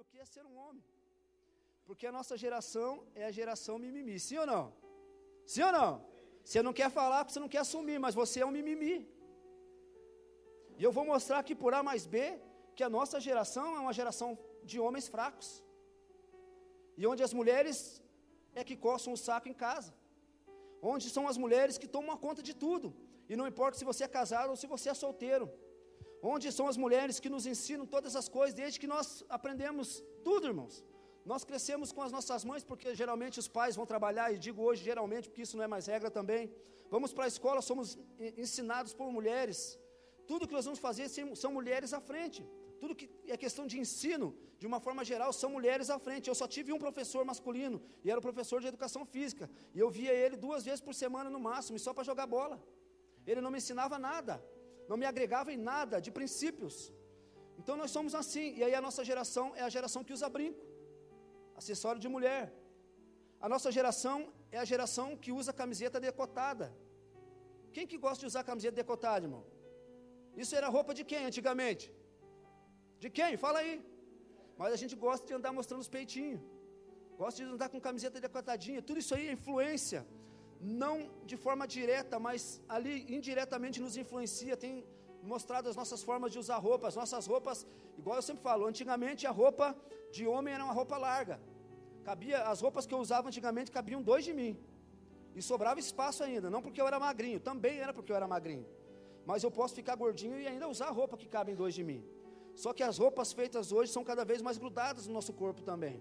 o que é ser um homem. Porque a nossa geração é a geração mimimi, sim ou não? Sim ou não? Você não quer falar porque você não quer assumir, mas você é um mimimi. E eu vou mostrar aqui por A mais B, que a nossa geração é uma geração de homens fracos. E onde as mulheres é que coçam o saco em casa. Onde são as mulheres que tomam conta de tudo. E não importa se você é casado ou se você é solteiro. Onde são as mulheres que nos ensinam todas as coisas, desde que nós aprendemos tudo, irmãos. Nós crescemos com as nossas mães, porque geralmente os pais vão trabalhar, e digo hoje geralmente, porque isso não é mais regra também. Vamos para a escola, somos ensinados por mulheres. Tudo que nós vamos fazer são mulheres à frente. Tudo que é questão de ensino, de uma forma geral, são mulheres à frente. Eu só tive um professor masculino, e era o professor de educação física. E eu via ele 2 vezes por semana no máximo, e só para jogar bola. Ele não me ensinava nada, não me agregava em nada de princípios. Então nós somos assim, e aí a nossa geração é a geração que usa brinco, acessório de mulher. A nossa geração é a geração que usa camiseta decotada. Quem que gosta de usar camiseta decotada, irmão? Isso era roupa de quem antigamente? De quem? Fala aí. Mas a gente gosta de andar mostrando os peitinhos, gosta de andar com camiseta decotadinha. Tudo isso aí é influência, não de forma direta, mas ali indiretamente nos influencia. Tem mostrado as nossas formas de usar roupa. As nossas roupas, igual eu sempre falo, antigamente a roupa de homem era uma roupa larga, as roupas que eu usava antigamente cabiam 2 de mim, e sobrava espaço ainda, não porque eu era magrinho, também era porque eu era magrinho, mas eu posso ficar gordinho e ainda usar a roupa que cabe em 2 de mim. Só que as roupas feitas hoje são cada vez mais grudadas no nosso corpo também,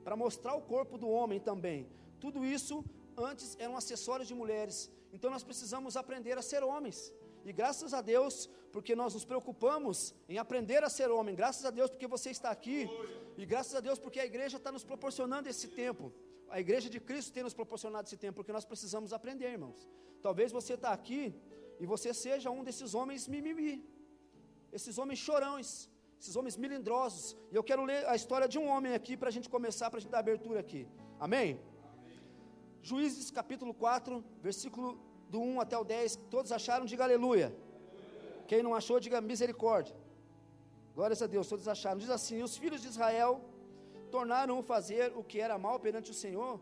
para mostrar o corpo do homem também. Tudo isso antes eram acessórios de mulheres. Então nós precisamos aprender a ser homens. E graças a Deus, porque nós nos preocupamos em aprender a ser homem. Graças a Deus porque você está aqui. E graças a Deus porque a igreja está nos proporcionando esse tempo. A igreja de Cristo tem nos proporcionado esse tempo, porque nós precisamos aprender, irmãos. Talvez você está aqui e você seja um desses homens mimimi, esses homens chorões, esses homens melindrosos. E eu quero ler a história de um homem aqui para a gente começar, para a gente dar abertura aqui. Amém? Juízes capítulo 4, versículo do 1 até o 10, todos acharam? Diga aleluia. Quem não achou, diga misericórdia. Glórias a Deus, todos acharam. Diz assim: os filhos de Israel tornaram a fazer o que era mal perante o Senhor,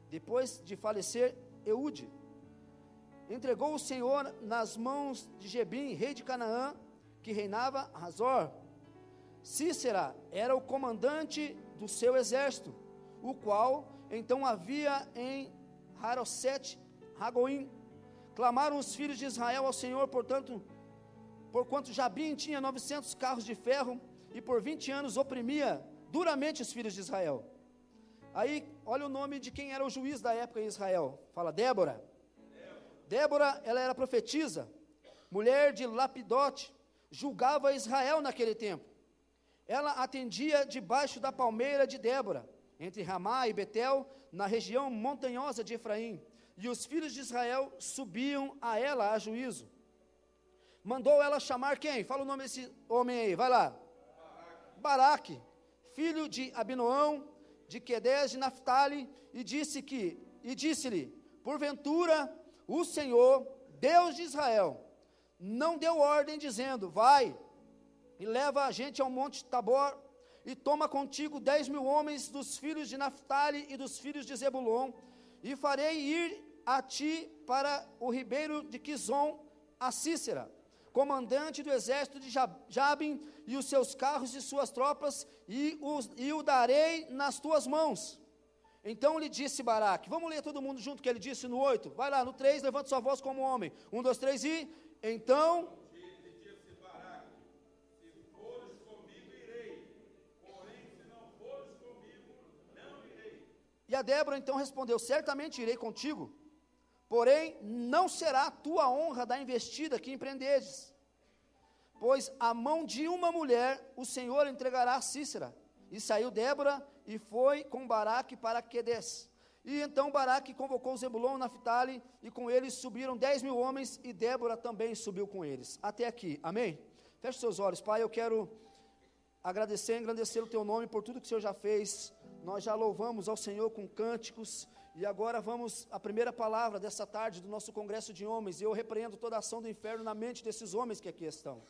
depois de falecer Eude. Entregou o Senhor nas mãos de Jebim, rei de Canaã, que reinava Hazor. Cícera era o comandante do seu exército, o qual então havia em Harosete Hagoim. Clamaram os filhos de Israel ao Senhor, porquanto Jabim tinha 900 carros de ferro, e por 20 anos oprimia duramente os filhos de Israel. Aí, olha o nome de quem era o juiz da época em Israel. Fala, Débora. Débora, ela era profetisa, mulher de Lapidote, julgava Israel naquele tempo. Ela atendia debaixo da palmeira de Débora, entre Ramá e Betel, na região montanhosa de Efraim. E os filhos de Israel subiam a ela a juízo. Mandou ela chamar quem? Fala o nome desse homem aí, vai lá. Baraque, filho de Abinoão, de Quedes de Naphtali, e disse-lhe, porventura o Senhor, Deus de Israel, não deu ordem dizendo, vai e leva a gente ao monte Tabor, e toma contigo 10.000 homens dos filhos de Naphtali e dos filhos de Zebulon, e farei ir a ti para o ribeiro de Quizon, a Cícera, comandante do exército de Jabim, e os seus carros e suas tropas, e o darei nas tuas mãos. Então lhe disse Baraque, vamos ler todo mundo junto, que ele disse no 8, vai lá, no 3, levanta sua voz como homem, 1, 2, 3, e, então, disse Baraque, se fores comigo irei, porém se não fores comigo, não irei. E a Débora então respondeu, certamente irei contigo, porém não será a tua honra da investida que empreendedes, pois a mão de uma mulher o Senhor entregará a Cícera. E saiu Débora e foi com Baraque para Quedes. E então Baraque convocou Zebulon e Naphtali, e com eles subiram 10.000 homens, e Débora também subiu com eles. Até aqui, amém? Feche seus olhos. Pai, eu quero agradecer e engrandecer o teu nome por tudo que o Senhor já fez. Nós já louvamos ao Senhor com cânticos, e agora vamos à primeira palavra dessa tarde do nosso congresso de homens, e eu repreendo toda ação do inferno na mente desses homens que aqui estão,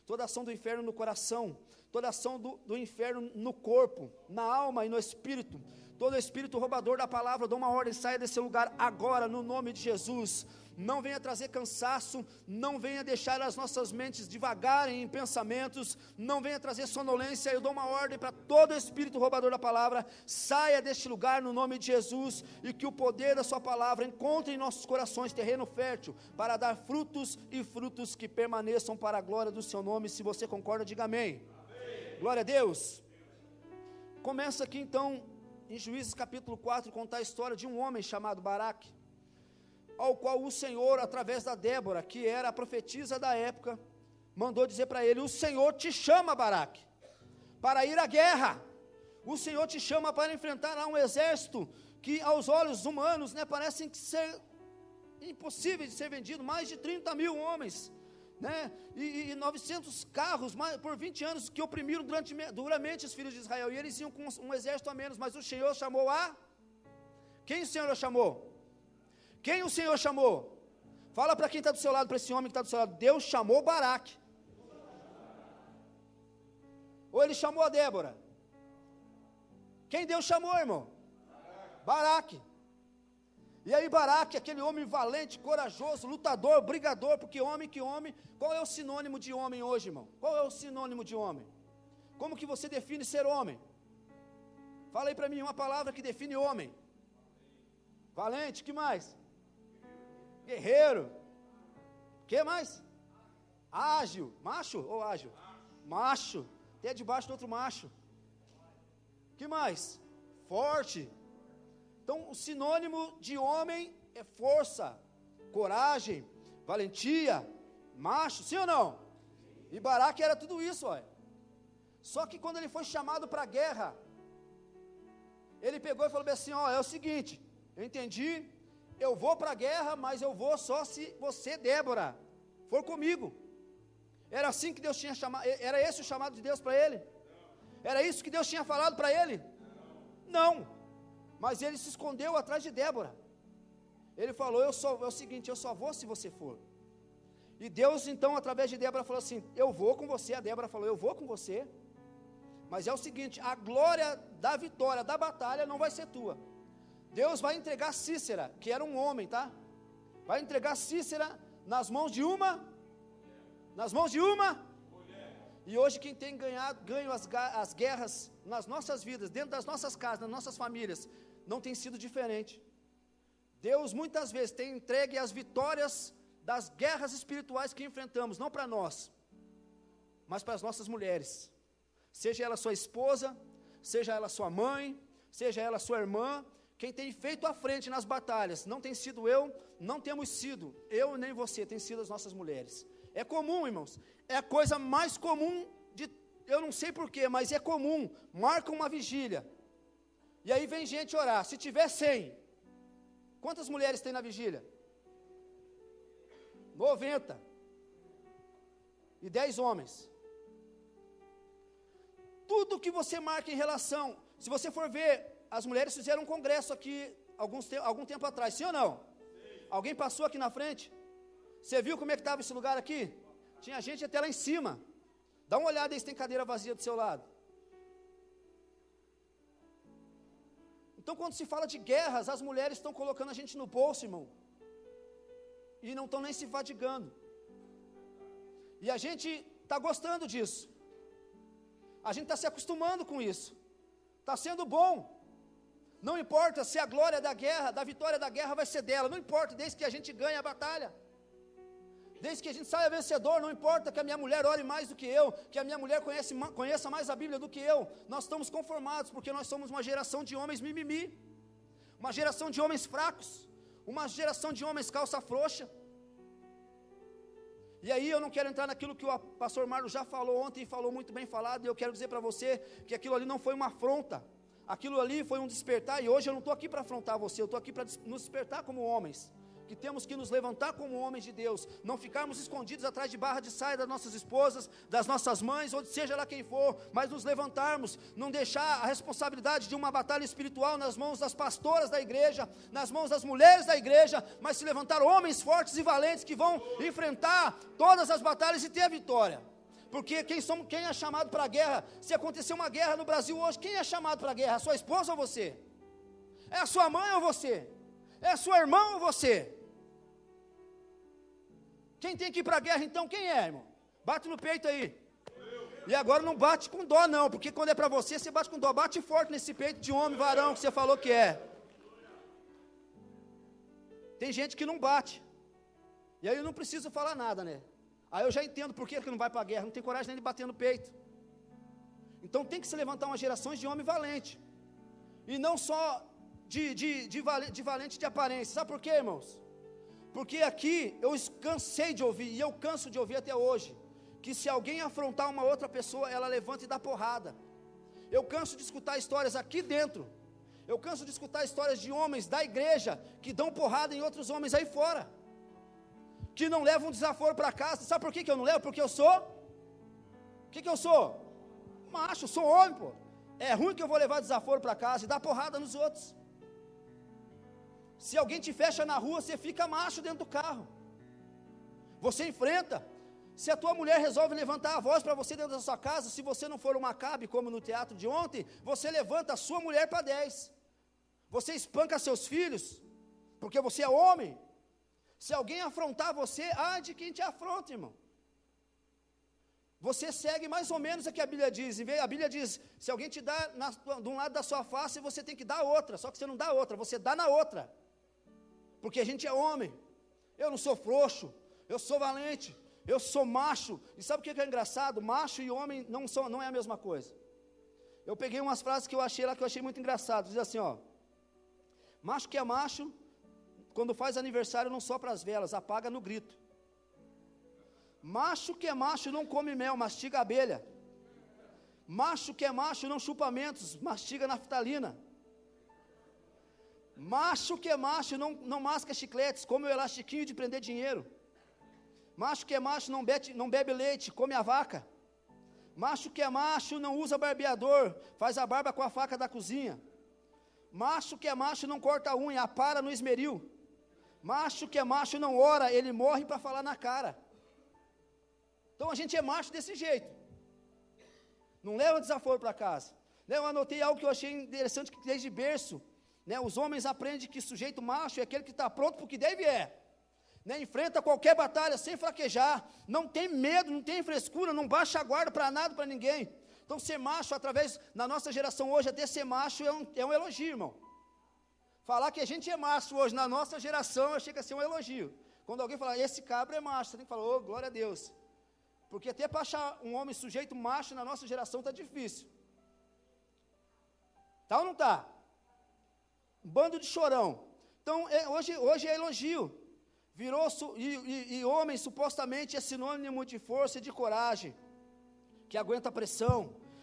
toda ação do inferno no coração toda ação do inferno no corpo, na alma e no espírito, todo espírito roubador da palavra, dou uma ordem, saia desse lugar agora, no nome de Jesus. Não venha trazer cansaço, não venha deixar as nossas mentes divagarem em pensamentos, não venha trazer sonolência. Eu dou uma ordem para todo espírito roubador da palavra, saia deste lugar no nome de Jesus, e que o poder da sua palavra encontre em nossos corações terreno fértil, para dar frutos e frutos que permaneçam para a glória do seu nome. Se você concorda, diga amém. Amém. Glória a Deus. Começa aqui então, em Juízes capítulo 4, contar a história de um homem chamado Baraque, ao qual o Senhor, através da Débora, que era a profetisa da época, mandou dizer para ele: o Senhor te chama, Baraque, para ir à guerra. O Senhor te chama para enfrentar lá um exército que aos olhos humanos, parecem ser impossíveis de ser vendido, mais de 30 mil homens, e 900 carros, por 20 anos, que oprimiram duramente os filhos de Israel, e eles iam com um exército a menos, mas o Senhor chamou quem o Senhor chamou? Quem o Senhor chamou? Fala para quem está do seu lado, para esse homem que está do seu lado: Deus chamou Baraque. Ou ele chamou a Débora? Quem Deus chamou, irmão? Baraque. E aí Baraque, aquele homem valente, corajoso, lutador, brigador, porque homem, qual é o sinônimo de homem hoje, irmão? Qual é o sinônimo de homem? Como que você define ser homem? Fala aí para mim uma palavra que define homem. Valente, que mais? Guerreiro. Que mais? Ágil. Macho ou ágil? Macho. Até debaixo do outro macho. Que mais? Forte. Então, o sinônimo de homem é força, coragem, valentia, macho, sim ou não? E Baraque era tudo isso, olha. Só que quando ele foi chamado para a guerra, ele pegou e falou assim: é o seguinte, eu entendi, eu vou para a guerra, mas eu vou só se você, Débora, for comigo. Era assim que Deus tinha chamado, era esse o chamado de Deus para ele? Era isso que Deus tinha falado para ele? Não, mas ele se escondeu atrás de Débora. Ele falou: é o seguinte, eu só vou se você for. E Deus então, através de Débora, falou assim: eu vou com você. A Débora falou: eu vou com você, mas é o seguinte, a glória da vitória, da batalha não vai ser tua. Deus vai entregar Cícera, que era um homem, tá? Vai entregar Cícera nas mãos de uma mulher. E hoje quem tem ganho as guerras nas nossas vidas, dentro das nossas casas, nas nossas famílias, não tem sido diferente. Deus muitas vezes tem entregue as vitórias das guerras espirituais que enfrentamos, não para nós, mas para as nossas mulheres, seja ela sua esposa, seja ela sua mãe, seja ela sua irmã. Quem tem feito à frente nas batalhas, não tem sido eu, não temos sido, eu nem você, tem sido as nossas mulheres. É comum, irmãos, é a coisa mais comum, eu não sei porquê, mas é comum, marca uma vigília, e aí vem gente orar, se tiver 100, quantas mulheres tem na vigília? 90, e 10 homens. Tudo que você marca em relação, se você for ver, as mulheres fizeram um congresso aqui, algum tempo atrás, sim ou não? Sim. Alguém passou aqui na frente? Você viu como é que estava esse lugar aqui? Tinha gente até lá em cima. Dá uma olhada aí se tem cadeira vazia do seu lado. Então, quando se fala de guerras, as mulheres estão colocando a gente no bolso, irmão, e não estão nem se fadigando. E a gente está gostando disso. A gente está se acostumando com isso. Está sendo bom. Não importa se a glória da guerra, da vitória da guerra vai ser dela, não importa, desde que a gente ganhe a batalha, desde que a gente saia vencedor, não importa que a minha mulher ore mais do que eu, que a minha mulher conheça mais a Bíblia do que eu, nós estamos conformados, porque nós somos uma geração de homens mimimi, uma geração de homens fracos, uma geração de homens calça frouxa. E aí eu não quero entrar naquilo que o pastor Marlon já falou ontem, e falou muito bem falado, e eu quero dizer para você, que aquilo ali não foi uma afronta, aquilo ali foi um despertar, e hoje eu não estou aqui para afrontar você, eu estou aqui para nos despertar como homens, que temos que nos levantar como homens de Deus, não ficarmos escondidos atrás de barra de saia das nossas esposas, das nossas mães, ou seja lá quem for, mas nos levantarmos, não deixar a responsabilidade de uma batalha espiritual nas mãos das pastoras da igreja, nas mãos das mulheres da igreja, mas se levantar homens fortes e valentes, que vão enfrentar todas as batalhas e ter a vitória. Porque quem é chamado para a guerra? Se acontecer uma guerra no Brasil hoje, quem é chamado para a guerra? A sua esposa ou você? É a sua mãe ou você? É a sua irmã ou você? Quem tem que ir para a guerra então, quem é, irmão? Bate no peito aí. E agora não bate com dó não, porque quando é para você, você bate com dó. Bate forte nesse peito de homem, varão, que você falou que é. Tem gente que não bate. E aí eu não preciso falar nada, né? Aí eu já entendo por que não vai para a guerra, não tem coragem nem de bater no peito. Então tem que se levantar umas gerações de homem valente. E não só de valente de aparência. Sabe por quê, irmãos? Porque aqui eu cansei de ouvir, e eu canso de ouvir até hoje, que se alguém afrontar uma outra pessoa, ela levanta e dá porrada. Eu canso de escutar histórias aqui dentro. Eu canso de escutar histórias de homens da igreja que dão porrada em outros homens aí fora, que não levam desaforo para casa. Sabe por que eu não levo? Porque eu sou, o que eu sou? Macho, sou homem, pô. É ruim que eu vou levar desaforo para casa e dar porrada nos outros. Se alguém te fecha na rua, você fica macho dentro do carro. Você enfrenta. Se a tua mulher resolve levantar a voz para você dentro da sua casa, se você não for uma Acabe, como no teatro de ontem, você levanta a sua mulher para 10. Você espanca seus filhos, porque você é homem. Se alguém afrontar você, de quem te afronta, irmão. Você segue mais ou menos o que a Bíblia diz. A Bíblia diz, se alguém te dá de um lado da sua face, você tem que dar outra. Só que você não dá outra, você dá na outra. Porque a gente é homem. Eu não sou frouxo, eu sou valente, eu sou macho. E sabe o que é engraçado? Macho e homem não é a mesma coisa. Eu peguei umas frases que eu achei lá, que eu achei muito engraçado. Diz assim, ó: macho que é macho, quando faz aniversário não sopra as velas, apaga no grito. Macho que é macho não come mel, mastiga abelha. Macho que é macho não chupa mentos, mastiga naftalina. Macho que é macho não masca chicletes, come o elastiquinho de prender dinheiro. Macho que é macho não bebe leite, come a vaca. Macho que é macho não usa barbeador, faz a barba com a faca da cozinha. Macho que é macho não corta a unha, apara no esmeril. Macho que é macho não ora, ele morre para falar na cara. Então a gente é macho desse jeito. Não leva desaforo para casa. Eu anotei algo que eu achei interessante, que desde berço, os homens aprendem que sujeito macho é aquele que está pronto para o que deve enfrenta qualquer batalha sem fraquejar, não tem medo, não tem frescura, não baixa a guarda para nada, para ninguém. Então ser macho, na nossa geração hoje, até ser macho é um elogio, irmão. Falar que a gente é macho hoje, na nossa geração, eu achei que ia ser um elogio. Quando alguém falar, esse cabra é macho, você tem que falar, glória a Deus. Porque até para achar um homem sujeito macho na nossa geração está difícil. Tá ou não está? Um bando de chorão. Então, hoje é elogio. E homem supostamente é sinônimo de força e de coragem, que aguenta a pressão,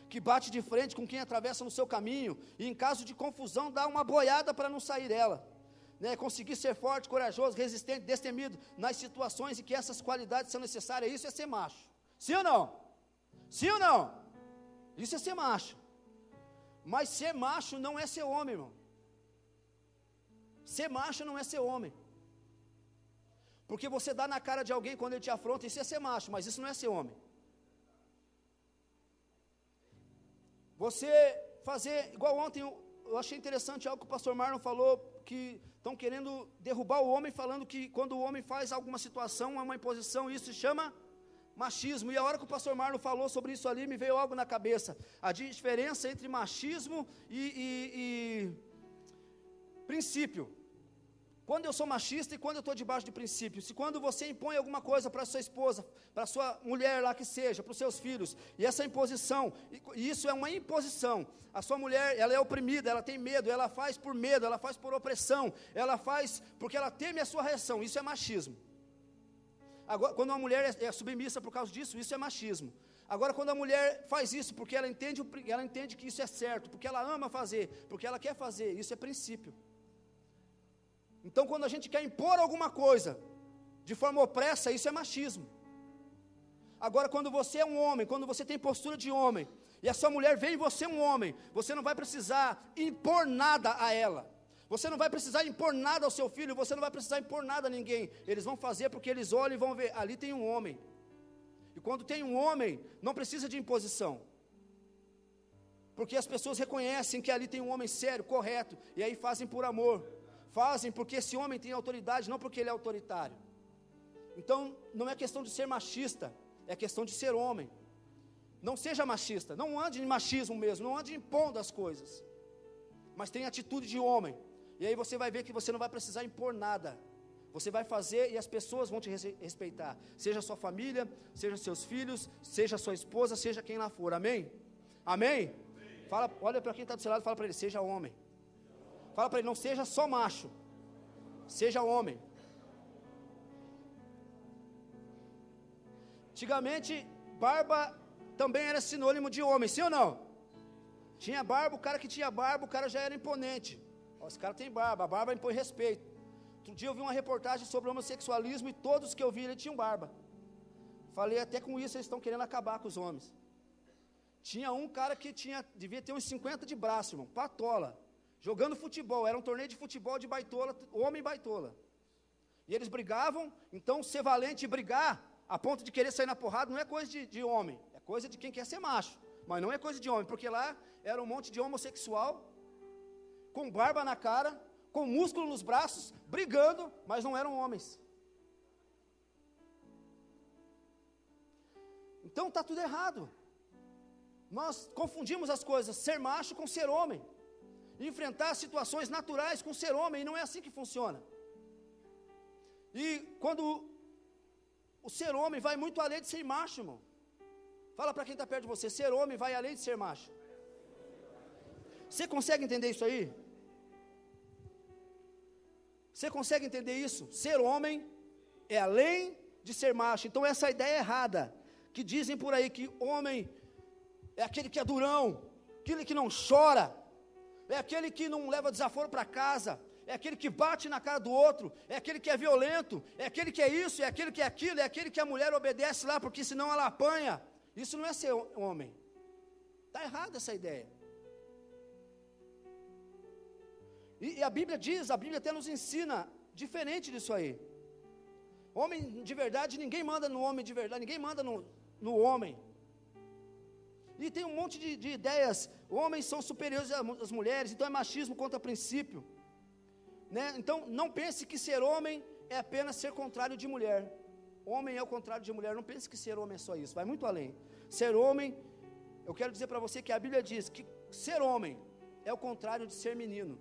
que bate de frente com quem atravessa no seu caminho, e em caso de confusão dá uma boiada para não sair dela, conseguir ser forte, corajoso, resistente, destemido, nas situações em que essas qualidades são necessárias. Isso é ser macho, sim ou não? Sim ou não? Isso é ser macho. Mas ser macho não é ser homem, irmão. Ser macho não é ser homem. Porque você dá na cara de alguém quando ele te afronta, isso é ser macho, mas isso não é ser homem. Você fazer, igual ontem, eu achei interessante algo que o pastor Marlon falou, que estão querendo derrubar o homem, falando que quando o homem faz alguma situação, é uma imposição, isso se chama machismo. E a hora que o pastor Marlon falou sobre isso ali, me veio algo na cabeça. A diferença entre machismo e princípio. Quando eu sou machista e quando eu estou debaixo de princípio. Se quando você impõe alguma coisa para sua esposa, para sua mulher lá que seja, para os seus filhos, e essa imposição, e isso é uma imposição, a sua mulher, ela é oprimida, ela tem medo, ela faz por medo, ela faz por opressão, ela faz porque ela teme a sua reação, isso é machismo. Agora, quando uma mulher é submissa por causa disso, isso é machismo. Agora, quando a mulher faz isso porque ela entende que isso é certo, porque ela ama fazer, porque ela quer fazer, isso é princípio. Então, quando a gente quer impor alguma coisa de forma opressa, isso é machismo. Agora, quando você é um homem, quando você tem postura de homem, e a sua mulher vê em você um homem, você não vai precisar impor nada a ela. Você não vai precisar impor nada ao seu filho, você não vai precisar impor nada a ninguém. Eles vão fazer porque eles olham e vão ver, ali tem um homem. E quando tem um homem, não precisa de imposição. Porque as pessoas reconhecem que ali tem um homem sério, correto, e aí fazem por amor. Fazem porque esse homem tem autoridade, não porque ele é autoritário. Então, não é questão de ser machista, é questão de ser homem. Não seja machista, não ande em machismo mesmo, não ande impondo as coisas. Mas tenha atitude de homem. E aí você vai ver que você não vai precisar impor nada. Você vai fazer e as pessoas vão te respeitar. Seja sua família, seja seus filhos, seja sua esposa, seja quem lá for. Amém? Amém? Fala, olha para quem está do seu lado e fala para ele, seja homem. Fala para ele, não seja só macho. Seja homem. Antigamente, barba também era sinônimo de homem, sim ou não? Tinha barba, o cara que tinha barba, o cara já era imponente. Ó, esse cara tem barba, a barba impõe respeito. Outro dia eu vi uma reportagem sobre homossexualismo e todos que eu vi, ele tinham barba. Falei, até com isso eles estão querendo acabar com os homens. Tinha um cara que devia ter uns 50 de braço, irmão, patola, jogando futebol, era um torneio de futebol de baitola, homem baitola. E eles brigavam, então ser valente e brigar, a ponto de querer sair na porrada, não é coisa de homem, é coisa de quem quer ser macho, mas não é coisa de homem, porque lá era um monte de homossexual, com barba na cara, com músculo nos braços, brigando, mas não eram homens. Então está tudo errado. Nós confundimos as coisas, ser macho com ser homem, enfrentar situações naturais com ser homem, e não é assim que funciona. E quando o ser homem vai muito além de ser macho, irmão. Fala para quem está perto de você, ser homem vai além de ser macho. Você consegue entender isso aí? Você consegue entender isso? Ser homem é além de ser macho. Então essa ideia é errada, que dizem por aí que homem é aquele que é durão, aquele que não chora, é aquele que não leva desaforo para casa, é aquele que bate na cara do outro, é aquele que é violento, é aquele que é isso, é aquele que é aquilo, é aquele que a mulher obedece lá, porque senão ela apanha. Isso não é ser homem. Está errada essa ideia. E a Bíblia diz, a Bíblia até nos ensina, diferente disso aí. Homem de verdade, ninguém manda no homem de verdade, ninguém manda no homem. E tem um monte de ideias, homens são superiores às mulheres, então é machismo contra princípio. Né? Então não pense que ser homem é apenas ser contrário de mulher. Homem é o contrário de mulher, não pense que ser homem é só isso, vai muito além. Ser homem, eu quero dizer para você que a Bíblia diz que ser homem é o contrário de ser menino.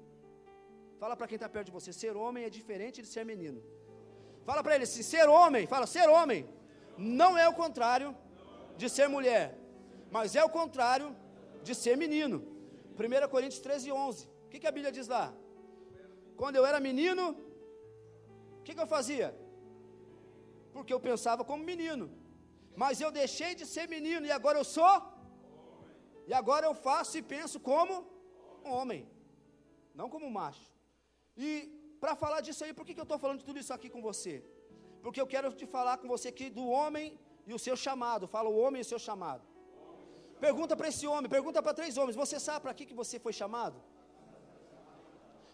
Fala para quem está perto de você, ser homem é diferente de ser menino. Fala para ele assim, ser homem, fala, ser homem não é o contrário de ser mulher, mas é o contrário de ser menino. 1 Coríntios 13:11, o que a Bíblia diz lá? Quando eu era menino, o que eu fazia? Porque eu pensava como menino, mas eu deixei de ser menino e agora eu sou, e agora eu faço e penso como homem, não como macho. E para falar disso aí, por que eu estou falando de tudo isso aqui com você? Porque eu quero te falar com você aqui do homem e o seu chamado. Fala o homem e o seu chamado. Pergunta para esse homem, pergunta para 3 homens, você sabe para que você foi chamado?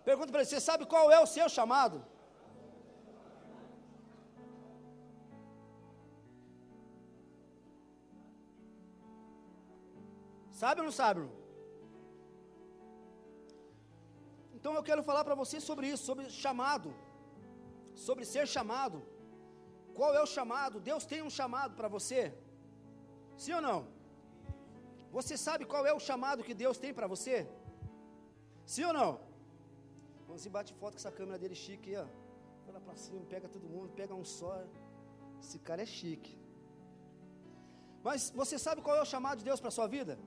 Pergunta para ele, você sabe qual é o seu chamado? Sabe ou não sabe, irmão? Então eu quero falar para você sobre isso, sobre chamado, sobre ser chamado. Qual é o chamado? Deus tem um chamado para você? Sim ou não? Você sabe qual é o chamado que Deus tem para você? Sim ou não? Vamos bate foto com essa câmera dele chique aí, ó. Vai lá para cima, pega todo mundo, pega um só. Esse cara é chique. Mas você sabe qual é o chamado de Deus para a sua vida?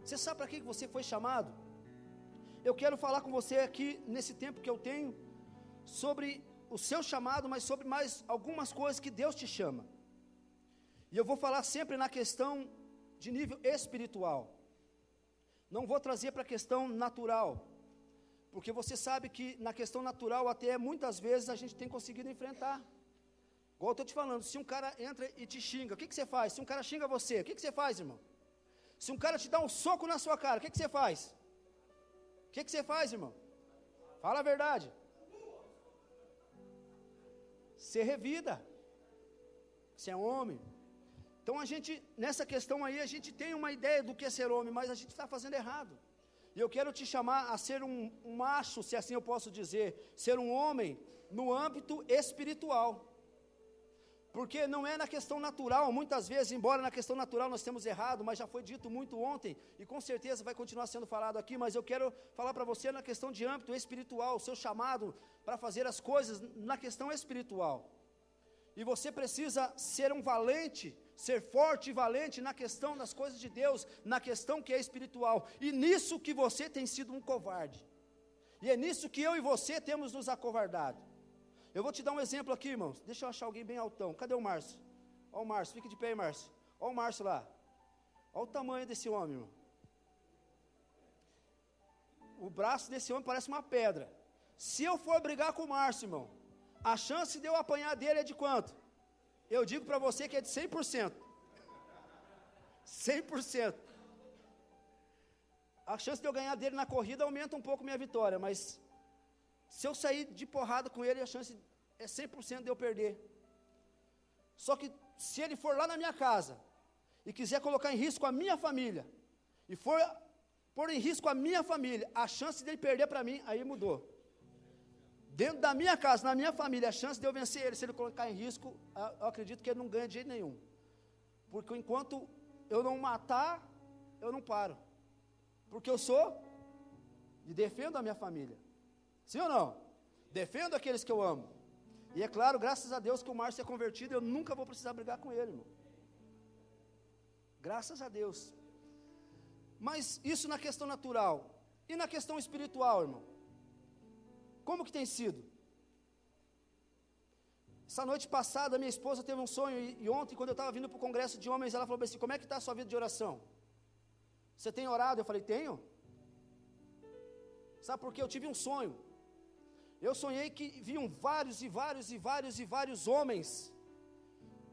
Você sabe para que você foi chamado? Eu quero falar com você aqui, nesse tempo que eu tenho, sobre o seu chamado, mas sobre mais algumas coisas que Deus te chama. E eu vou falar sempre na questão de nível espiritual. Não vou trazer para a questão natural, porque você sabe que na questão natural até muitas vezes a gente tem conseguido enfrentar. Igual eu estou te falando, se um cara entra e te xinga, o que você faz? Se um cara xinga você, o que você faz, irmão? Se um cara te dá um soco na sua cara, o que você faz? O que você faz, irmão? Fala a verdade. Você revida. Você é homem. Então nessa questão aí, a gente tem uma ideia do que é ser homem, mas a gente está fazendo errado. E eu quero te chamar a ser um macho, se assim eu posso dizer, ser um homem no âmbito espiritual. Porque não é na questão natural, muitas vezes, embora na questão natural nós temos errado, mas já foi dito muito ontem, e com certeza vai continuar sendo falado aqui, mas eu quero falar para você na questão de âmbito espiritual, o seu chamado para fazer as coisas na questão espiritual. E você precisa ser um valente, ser forte e valente na questão das coisas de Deus, na questão que é espiritual. E nisso que você tem sido um covarde. E é nisso que eu e você temos nos acovardado. Eu vou te dar um exemplo aqui, irmãos. Deixa eu achar alguém bem altão. Cadê o Márcio? Ó o Márcio, fique de pé aí, Márcio. Ó o Márcio lá. Ó o tamanho desse homem, irmão. O braço desse homem parece uma pedra. Se eu for brigar com o Márcio, irmão, a chance de eu apanhar dele é de quanto? Eu digo para você que é de 100%. 100%. A chance de eu ganhar dele na corrida aumenta um pouco minha vitória, mas se eu sair de porrada com ele, a chance é 100% de eu perder. Só que se ele for lá na minha casa e quiser colocar em risco a minha família, e for pôr em risco a minha família, a chance dele perder para mim, aí mudou. Dentro da minha casa, na minha família, a chance de eu vencer ele, se ele colocar em risco, eu acredito que ele não ganha de jeito nenhum. Porque enquanto eu não matar, eu não paro. Porque eu sou e defendo a minha família. Sim ou não? Defendo aqueles que eu amo. E é claro, graças a Deus que o Márcio é convertido, eu nunca vou precisar brigar com ele, irmão. Graças a Deus. Mas isso na questão natural. E na questão espiritual, irmão? Como que tem sido? Essa noite passada, minha esposa teve um sonho, e ontem, quando eu estava vindo para o congresso de homens, ela falou assim, como é que está a sua vida de oração? Você tem orado? Eu falei, tenho. Sabe por quê? Eu tive um sonho. Eu sonhei que viam vários homens,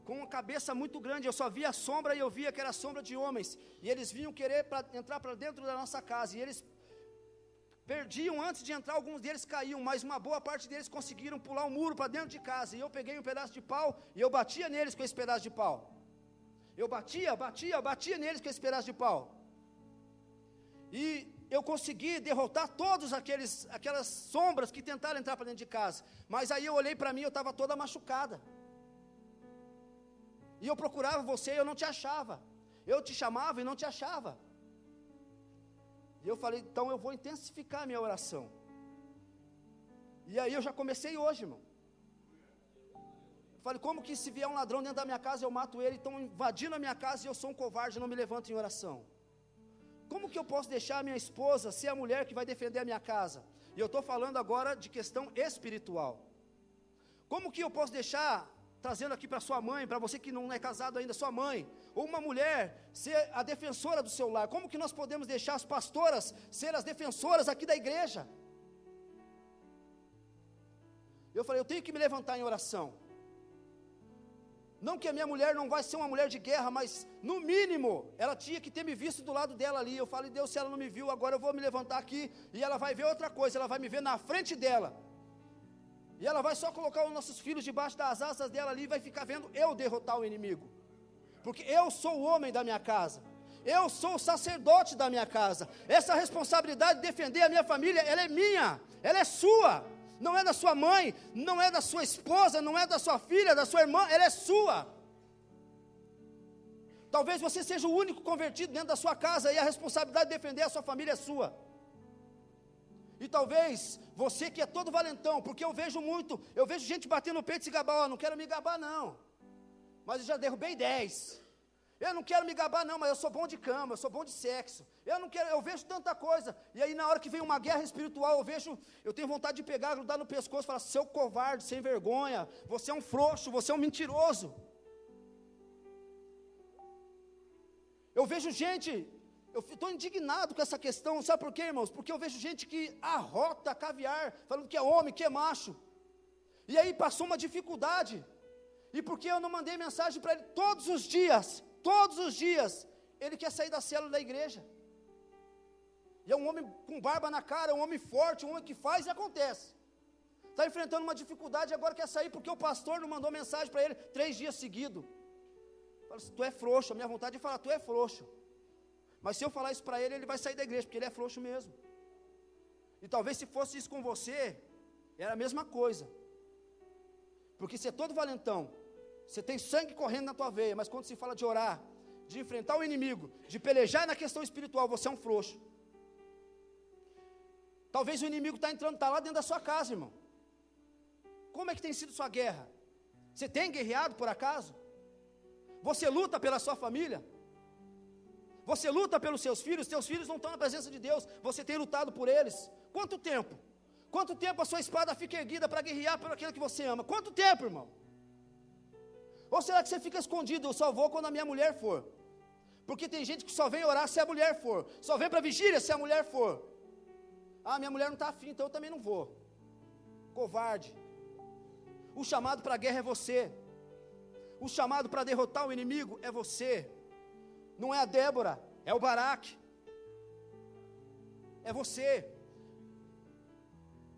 com uma cabeça muito grande, eu só via a sombra, e eu via que era sombra de homens, e eles vinham querer entrar para dentro da nossa casa, e eles perdiam antes de entrar, alguns deles caíam, mas uma boa parte deles conseguiram pular o muro para dentro de casa, e eu peguei um pedaço de pau, e eu batia neles com esse pedaço de pau, eu batia neles com esse pedaço de pau, e eu consegui derrotar todos aquelas sombras que tentaram entrar para dentro de casa, mas aí eu olhei para mim, eu estava toda machucada, e eu procurava você e eu não te achava, eu te chamava e não te achava, e eu falei, então eu vou intensificar a minha oração. E aí eu já comecei hoje, irmão. Falei, como que se vier um ladrão dentro da minha casa, eu mato ele, estão invadindo a minha casa e eu sou um covarde, não me levanto em oração. Como que eu posso deixar a minha esposa ser a mulher que vai defender a minha casa? E eu estou falando agora de questão espiritual. Como que eu posso deixar, trazendo aqui para sua mãe, para você que não é casado ainda, sua mãe, ou uma mulher ser a defensora do seu lar? Como que nós podemos deixar as pastoras ser as defensoras aqui da igreja? Eu falei, eu tenho que me levantar em oração. Não que a minha mulher não vai ser uma mulher de guerra, mas no mínimo, ela tinha que ter me visto do lado dela ali. Eu falei, Deus, se ela não me viu, agora eu vou me levantar aqui, e ela vai ver outra coisa, ela vai me ver na frente dela. E ela vai só colocar os nossos filhos debaixo das asas dela ali, e vai ficar vendo eu derrotar o inimigo. Porque eu sou o homem da minha casa, eu sou o sacerdote da minha casa, essa responsabilidade de defender a minha família, ela é minha, ela é sua, não é da sua mãe, não é da sua esposa, não é da sua filha, da sua irmã, ela é sua. Talvez você seja o único convertido dentro da sua casa, e a responsabilidade de defender a sua família é sua. E talvez você que é todo valentão, porque eu vejo gente batendo no peito e se gabar, não quero me gabar não, mas eu já derrubei 10, eu não quero me gabar não, mas eu sou bom de cama, eu sou bom de sexo, eu vejo tanta coisa, e aí na hora que vem uma guerra espiritual, eu tenho vontade de pegar, grudar no pescoço e falar, seu covarde, sem vergonha, você é um frouxo, você é um mentiroso. Eu vejo gente, eu estou indignado com essa questão, sabe por quê, irmãos? Porque eu vejo gente que arrota caviar, falando que é homem, que é macho, e aí passou uma dificuldade, e porque eu não mandei mensagem para ele todos os dias, ele quer sair da célula da igreja, e é um homem com barba na cara, é um homem forte, um homem que faz e acontece, está enfrentando uma dificuldade, agora quer sair porque o pastor não mandou mensagem para ele 3 dias seguidos. Tu é frouxo, a minha vontade é falar, tu é frouxo. Mas se eu falar isso para ele, ele vai sair da igreja, porque ele é frouxo mesmo. E talvez se fosse isso com você, era a mesma coisa. Porque você é todo valentão, você tem sangue correndo na tua veia, mas quando se fala de orar, de enfrentar o inimigo, de pelejar na questão espiritual, você é um frouxo. Talvez o inimigo está lá dentro da sua casa, irmão. Como é que tem sido sua guerra? Você tem guerreado por acaso? Você luta pela sua família? Você luta pelos seus filhos não estão na presença de Deus, você tem lutado por eles. Quanto tempo? Quanto tempo a sua espada fica erguida para guerrear por aquilo que você ama? Quanto tempo, irmão? Ou será que você fica escondido? Eu só vou quando a minha mulher for. Porque tem gente que só vem orar se a mulher for, só vem para a vigília se a mulher for. Ah, minha mulher não está afim, então eu também não vou. Covarde. O chamado para a guerra é você. O chamado para derrotar o inimigo é você. Não é a Débora, é o Baraque. É você.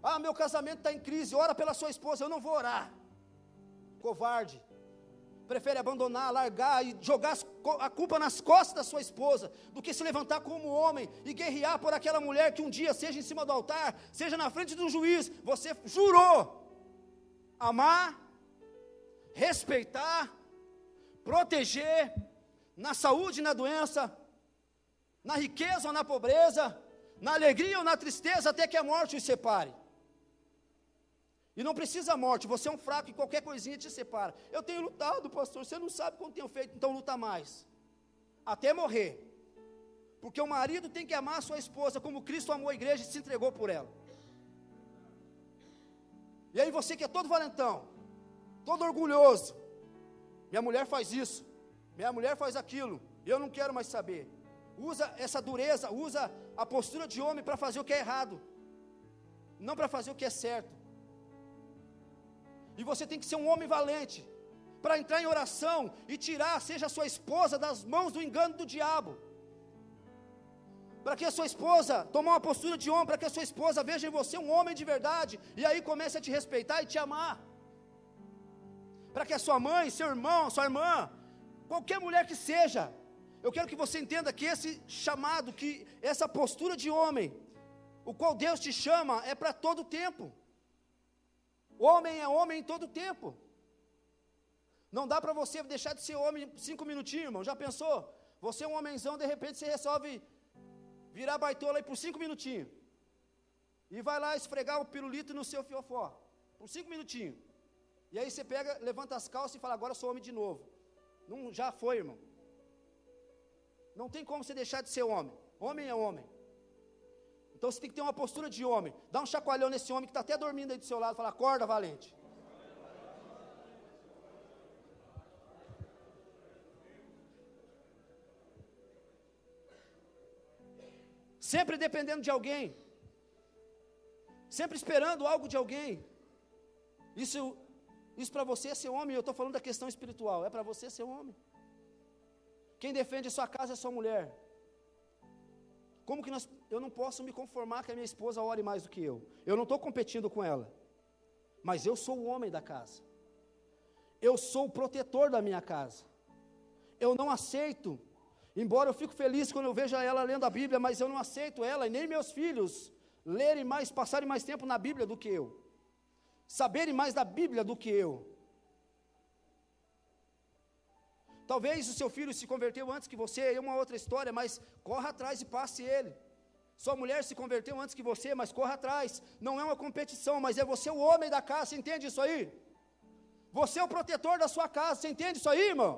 Ah, meu casamento está em crise, ora pela sua esposa. Eu não vou orar. Covarde. Prefere abandonar, largar e jogar a culpa nas costas da sua esposa, do que se levantar como homem e guerrear por aquela mulher que um dia, seja em cima do altar, seja na frente do juiz, você jurou amar, respeitar, proteger, na saúde e na doença, na riqueza ou na pobreza, na alegria ou na tristeza, até que a morte os separe. E não precisa a morte, você é um fraco e qualquer coisinha te separa. Eu tenho lutado, pastor, você não sabe quanto tenho feito, então luta mais. Até morrer. Porque o marido tem que amar a sua esposa como Cristo amou a igreja e se entregou por ela. E aí você que é todo valentão, todo orgulhoso, minha mulher faz isso, minha mulher faz aquilo, eu não quero mais saber. Usa essa dureza, usa a postura de homem para fazer o que é errado, não para fazer o que é certo. E você tem que ser um homem valente, para entrar em oração e tirar, seja a sua esposa, das mãos do engano do diabo. Para que a sua esposa, tomar uma postura de homem, para que a sua esposa veja em você um homem de verdade, e aí comece a te respeitar e te amar. Para que a sua mãe, seu irmão, sua irmã, qualquer mulher que seja, eu quero que você entenda que esse chamado, que essa postura de homem, o qual Deus te chama, é para todo o tempo. Homem é homem em todo o tempo. Não dá para você deixar de ser homem 5 minutinhos, irmão. Já pensou? Você é um homenzão, de repente você resolve virar baitola aí por 5 minutinhos. E vai lá esfregar o pirulito no seu fiofó, por 5 minutinhos. E aí você pega, levanta as calças e fala, agora eu sou homem de novo. Não, já foi, irmão. Não tem como você deixar de ser homem. Homem é homem. Então você tem que ter uma postura de homem. Dá um chacoalhão nesse homem que está até dormindo aí do seu lado. Fala, acorda, valente. Sempre dependendo de alguém. Sempre esperando algo de alguém. Isso para você é ser homem. Eu estou falando da questão espiritual. É para você ser homem. Quem defende a sua casa é sua mulher. Como que eu não posso me conformar que a minha esposa ore mais do que eu? Eu não estou competindo com ela. Mas eu sou o homem da casa. Eu sou o protetor da minha casa. Eu não aceito, embora eu fico feliz quando eu vejo ela lendo a Bíblia, mas eu não aceito ela e nem meus filhos lerem mais, passarem mais tempo na Bíblia do que eu. Saberem mais da Bíblia do que eu. Talvez o seu filho se converteu antes que você, é uma outra história, mas corra atrás e passe ele. Sua mulher se converteu antes que você, mas corra atrás. Não é uma competição, mas é você o homem da casa, você entende isso aí? Você é o protetor da sua casa, você entende isso aí, irmão?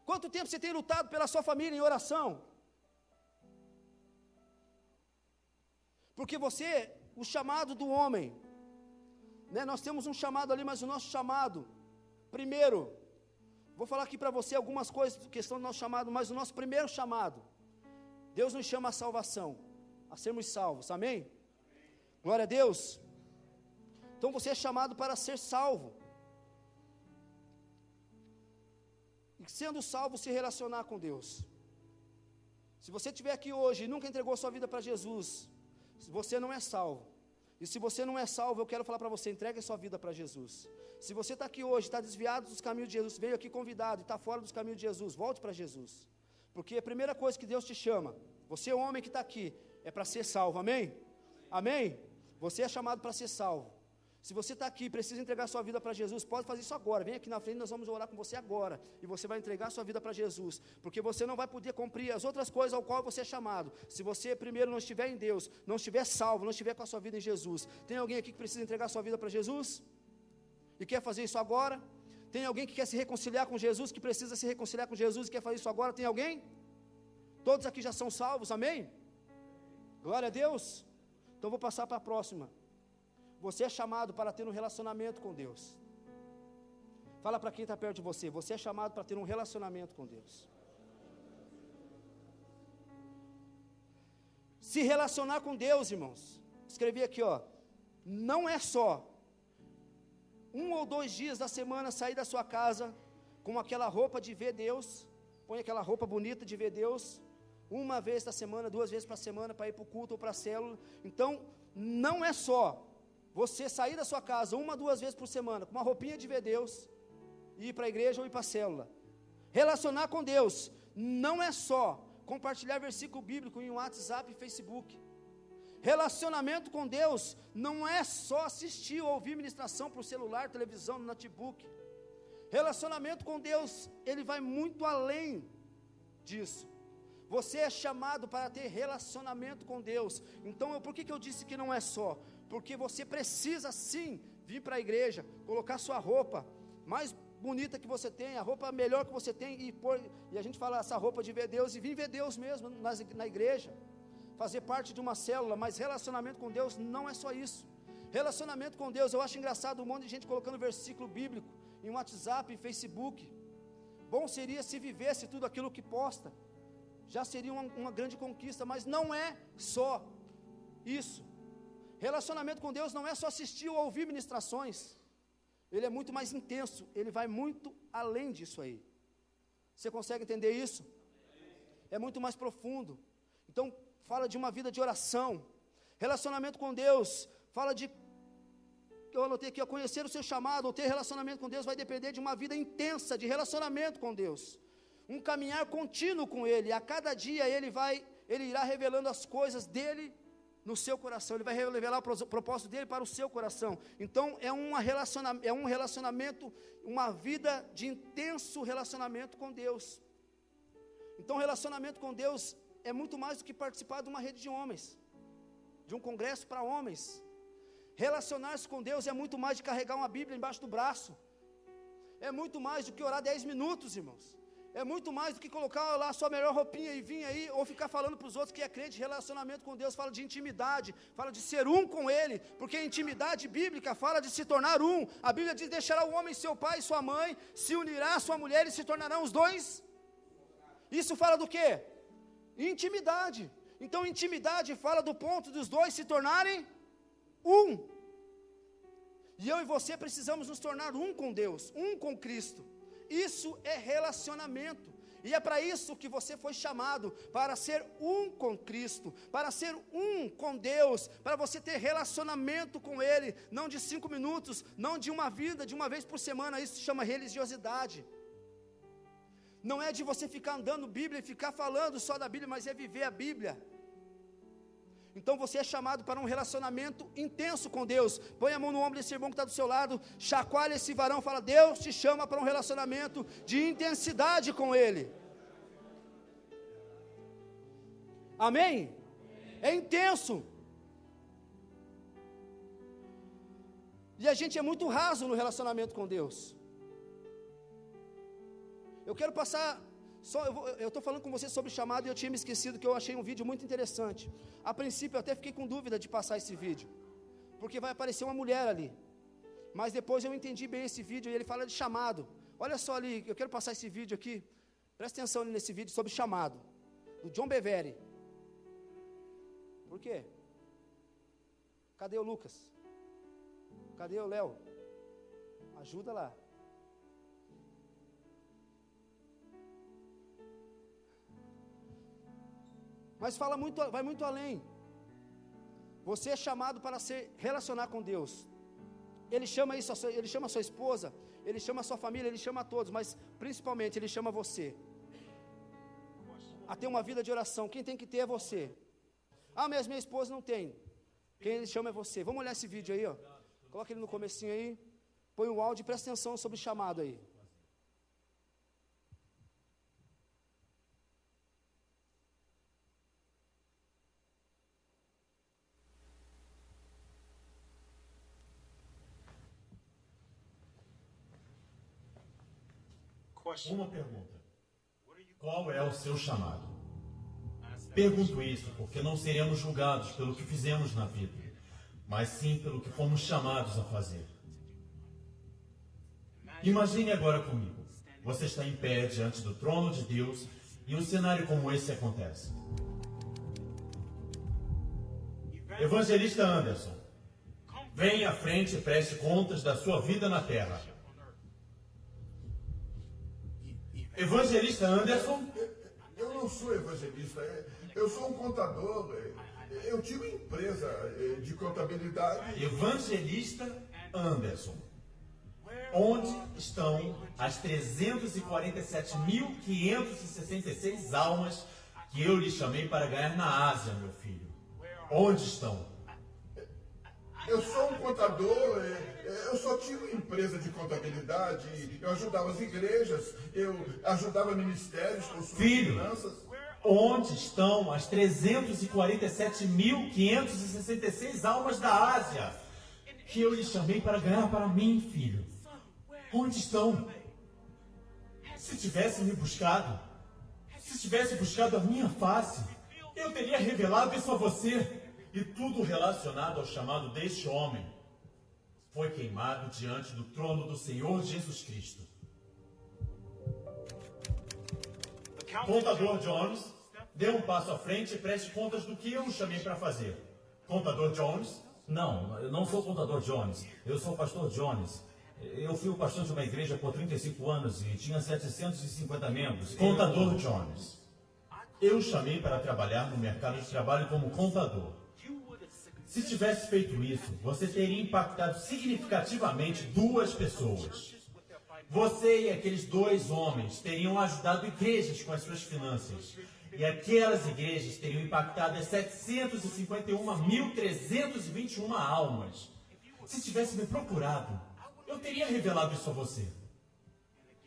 Quanto tempo você tem lutado pela sua família em oração? Porque você, o chamado do homem, né, nós temos um chamado ali, mas o nosso chamado, primeiro, vou falar aqui para você algumas coisas, questão do nosso chamado, mas o nosso primeiro chamado, Deus nos chama à salvação, a sermos salvos, amém? Glória a Deus. Então você é chamado para ser salvo, e sendo salvo, se relacionar com Deus. Se você estiver aqui hoje e nunca entregou sua vida para Jesus, você não é salvo, E se você não é salvo, eu quero falar para você, entregue a sua vida para Jesus. Se você está aqui hoje, está desviado dos caminhos de Jesus, veio aqui convidado e está fora dos caminhos de Jesus, volte para Jesus. Porque a primeira coisa que Deus te chama, você homem que está aqui, é para ser salvo, amém? Amém? Você é chamado para ser salvo. Se você está aqui e precisa entregar sua vida para Jesus, pode fazer isso agora, vem aqui na frente, nós vamos orar com você agora, e você vai entregar sua vida para Jesus, porque você não vai poder cumprir as outras coisas ao qual você é chamado, se você primeiro não estiver em Deus, não estiver salvo, não estiver com a sua vida em Jesus. Tem alguém aqui que precisa entregar sua vida para Jesus? E quer fazer isso agora? Tem alguém que quer se reconciliar com Jesus, que precisa se reconciliar com Jesus e quer fazer isso agora? Tem alguém? Todos aqui já são salvos, amém? Glória a Deus. Então vou passar para a próxima. Você é chamado para ter um relacionamento com Deus. Fala para quem está perto de você. Você é chamado para ter um relacionamento com Deus. Se relacionar com Deus, irmãos. Escrevi aqui, ó. Não é só 1 ou 2 dias da semana sair da sua casa com aquela roupa de ver Deus. Põe aquela roupa bonita de ver Deus. Uma vez da semana, 2 vezes para a semana, para ir para o culto ou para a célula. Então, não é só você sair da sua casa 1 ou 2 vezes por semana, com uma roupinha de ver Deus, e ir para a igreja ou ir para a célula. Relacionar com Deus não é só compartilhar versículo bíblico em WhatsApp e Facebook. Relacionamento com Deus não é só assistir ou ouvir ministração por celular, televisão, no notebook. Relacionamento com Deus, ele vai muito além disso. Você é chamado para ter relacionamento com Deus. Então, por que eu disse que não é só? Porque você precisa sim vir para a igreja, colocar sua roupa mais bonita que você tem, a roupa melhor que você tem, e a gente fala essa roupa de ver Deus, e vir ver Deus mesmo na igreja, fazer parte de uma célula. Mas relacionamento com Deus não é só isso. Relacionamento com Deus, eu acho engraçado um monte de gente colocando versículo bíblico em WhatsApp, em Facebook. Bom seria se vivesse tudo aquilo que posta, já seria uma grande conquista, mas não é só isso. Relacionamento com Deus não é só assistir ou ouvir ministrações, ele é muito mais intenso, ele vai muito além disso aí. Você consegue entender isso? É muito mais profundo. Então, fala de uma vida de oração. Relacionamento com Deus, fala de, eu anotei aqui, conhecer o seu chamado, ou ter relacionamento com Deus vai depender de uma vida intensa de relacionamento com Deus. Um caminhar contínuo com Ele, a cada dia Ele irá revelando as coisas dEle no seu coração, Ele vai revelar o propósito dEle para o seu coração. Então é um relacionamento, uma vida de intenso relacionamento com Deus. Então relacionamento com Deus é muito mais do que participar de uma rede de homens, de um congresso para homens. Relacionar-se com Deus é muito mais de carregar uma Bíblia embaixo do braço, é muito mais do que orar 10 minutos, irmãos. É muito mais do que colocar lá a sua melhor roupinha e vir aí, ou ficar falando para os outros que é crente. Relacionamento com Deus fala de intimidade, fala de ser um com Ele, porque a intimidade bíblica fala de se tornar um. A Bíblia diz: deixará o homem seu pai e sua mãe, se unirá a sua mulher e se tornarão os dois. Isso fala do quê? Intimidade. Então intimidade fala do ponto dos dois se tornarem um. E eu e você precisamos nos tornar um com Deus, um com Cristo. Isso é relacionamento, e é para isso que você foi chamado, para ser um com Cristo, para ser um com Deus, para você ter relacionamento com Ele, não de 5 minutos, não de uma vida, de uma vez por semana. Isso se chama religiosidade. Não é de você ficar andando Bíblia e ficar falando só da Bíblia, mas é viver a Bíblia. Então você é chamado para um relacionamento intenso com Deus. Põe a mão no ombro desse irmão que está do seu lado, chacoalha esse varão, fala: Deus te chama para um relacionamento de intensidade com Ele. Amém? É intenso. E a gente é muito raso no relacionamento com Deus. Eu quero passar... eu estou falando com você sobre chamado, e eu tinha me esquecido que eu achei um vídeo muito interessante. A princípio eu até fiquei com dúvida de passar esse vídeo, porque vai aparecer uma mulher ali, mas depois eu entendi bem esse vídeo, e ele fala de chamado. Olha só ali, eu quero passar esse vídeo aqui, presta atenção nesse vídeo sobre chamado, do John Bevere. Por quê? Cadê o Lucas? Cadê o Léo? Ajuda lá. Mas vai muito além. Você é chamado para se relacionar com Deus. Ele chama isso, ele chama a sua esposa, ele chama a sua família, ele chama a todos, mas principalmente ele chama você a ter uma vida de oração. Quem tem que ter é você. Ah, mas minha esposa não tem. Quem ele chama é você. Vamos olhar esse vídeo aí, ó. Coloca ele no comecinho aí. Põe o áudio e presta atenção sobre o chamado aí. Uma pergunta. Qual é o seu chamado? Pergunto isso porque não seremos julgados pelo que fizemos na vida, mas sim pelo que fomos chamados a fazer. Imagine agora comigo. Você está em pé diante do trono de Deus e um cenário como esse acontece. Evangelista Anderson, venha à frente e preste contas da sua vida na terra. Evangelista Anderson? Eu não sou evangelista, eu sou um contador. Eu tinha uma empresa de contabilidade. Evangelista Anderson, onde estão as 347.566 almas que eu lhe chamei para ganhar na Ásia, meu filho? Onde estão? Eu sou um contador, eu só tinha uma empresa de contabilidade, eu ajudava as igrejas, eu ajudava ministérios com suas finanças. Onde estão as 347.566 almas da Ásia que eu lhe chamei para ganhar para mim, filho? Onde estão? Se tivesse me buscado, se tivesse buscado a minha face, eu teria revelado isso a você. E tudo relacionado ao chamado deste homem foi queimado diante do trono do Senhor Jesus Cristo. Contador Jones, dê um passo à frente e preste contas do que eu o chamei para fazer. Contador Jones? Não, eu não sou o contador Jones. Eu sou o pastor Jones. Eu fui o pastor de uma igreja por 35 anos e tinha 750 membros. Contador Jones, eu o chamei para trabalhar no mercado de trabalho como contador. Se tivesse feito isso, você teria impactado significativamente 2 pessoas. Você e aqueles 2 homens teriam ajudado igrejas com as suas finanças. E aquelas igrejas teriam impactado as 751.321 almas. Se tivesse me procurado, eu teria revelado isso a você.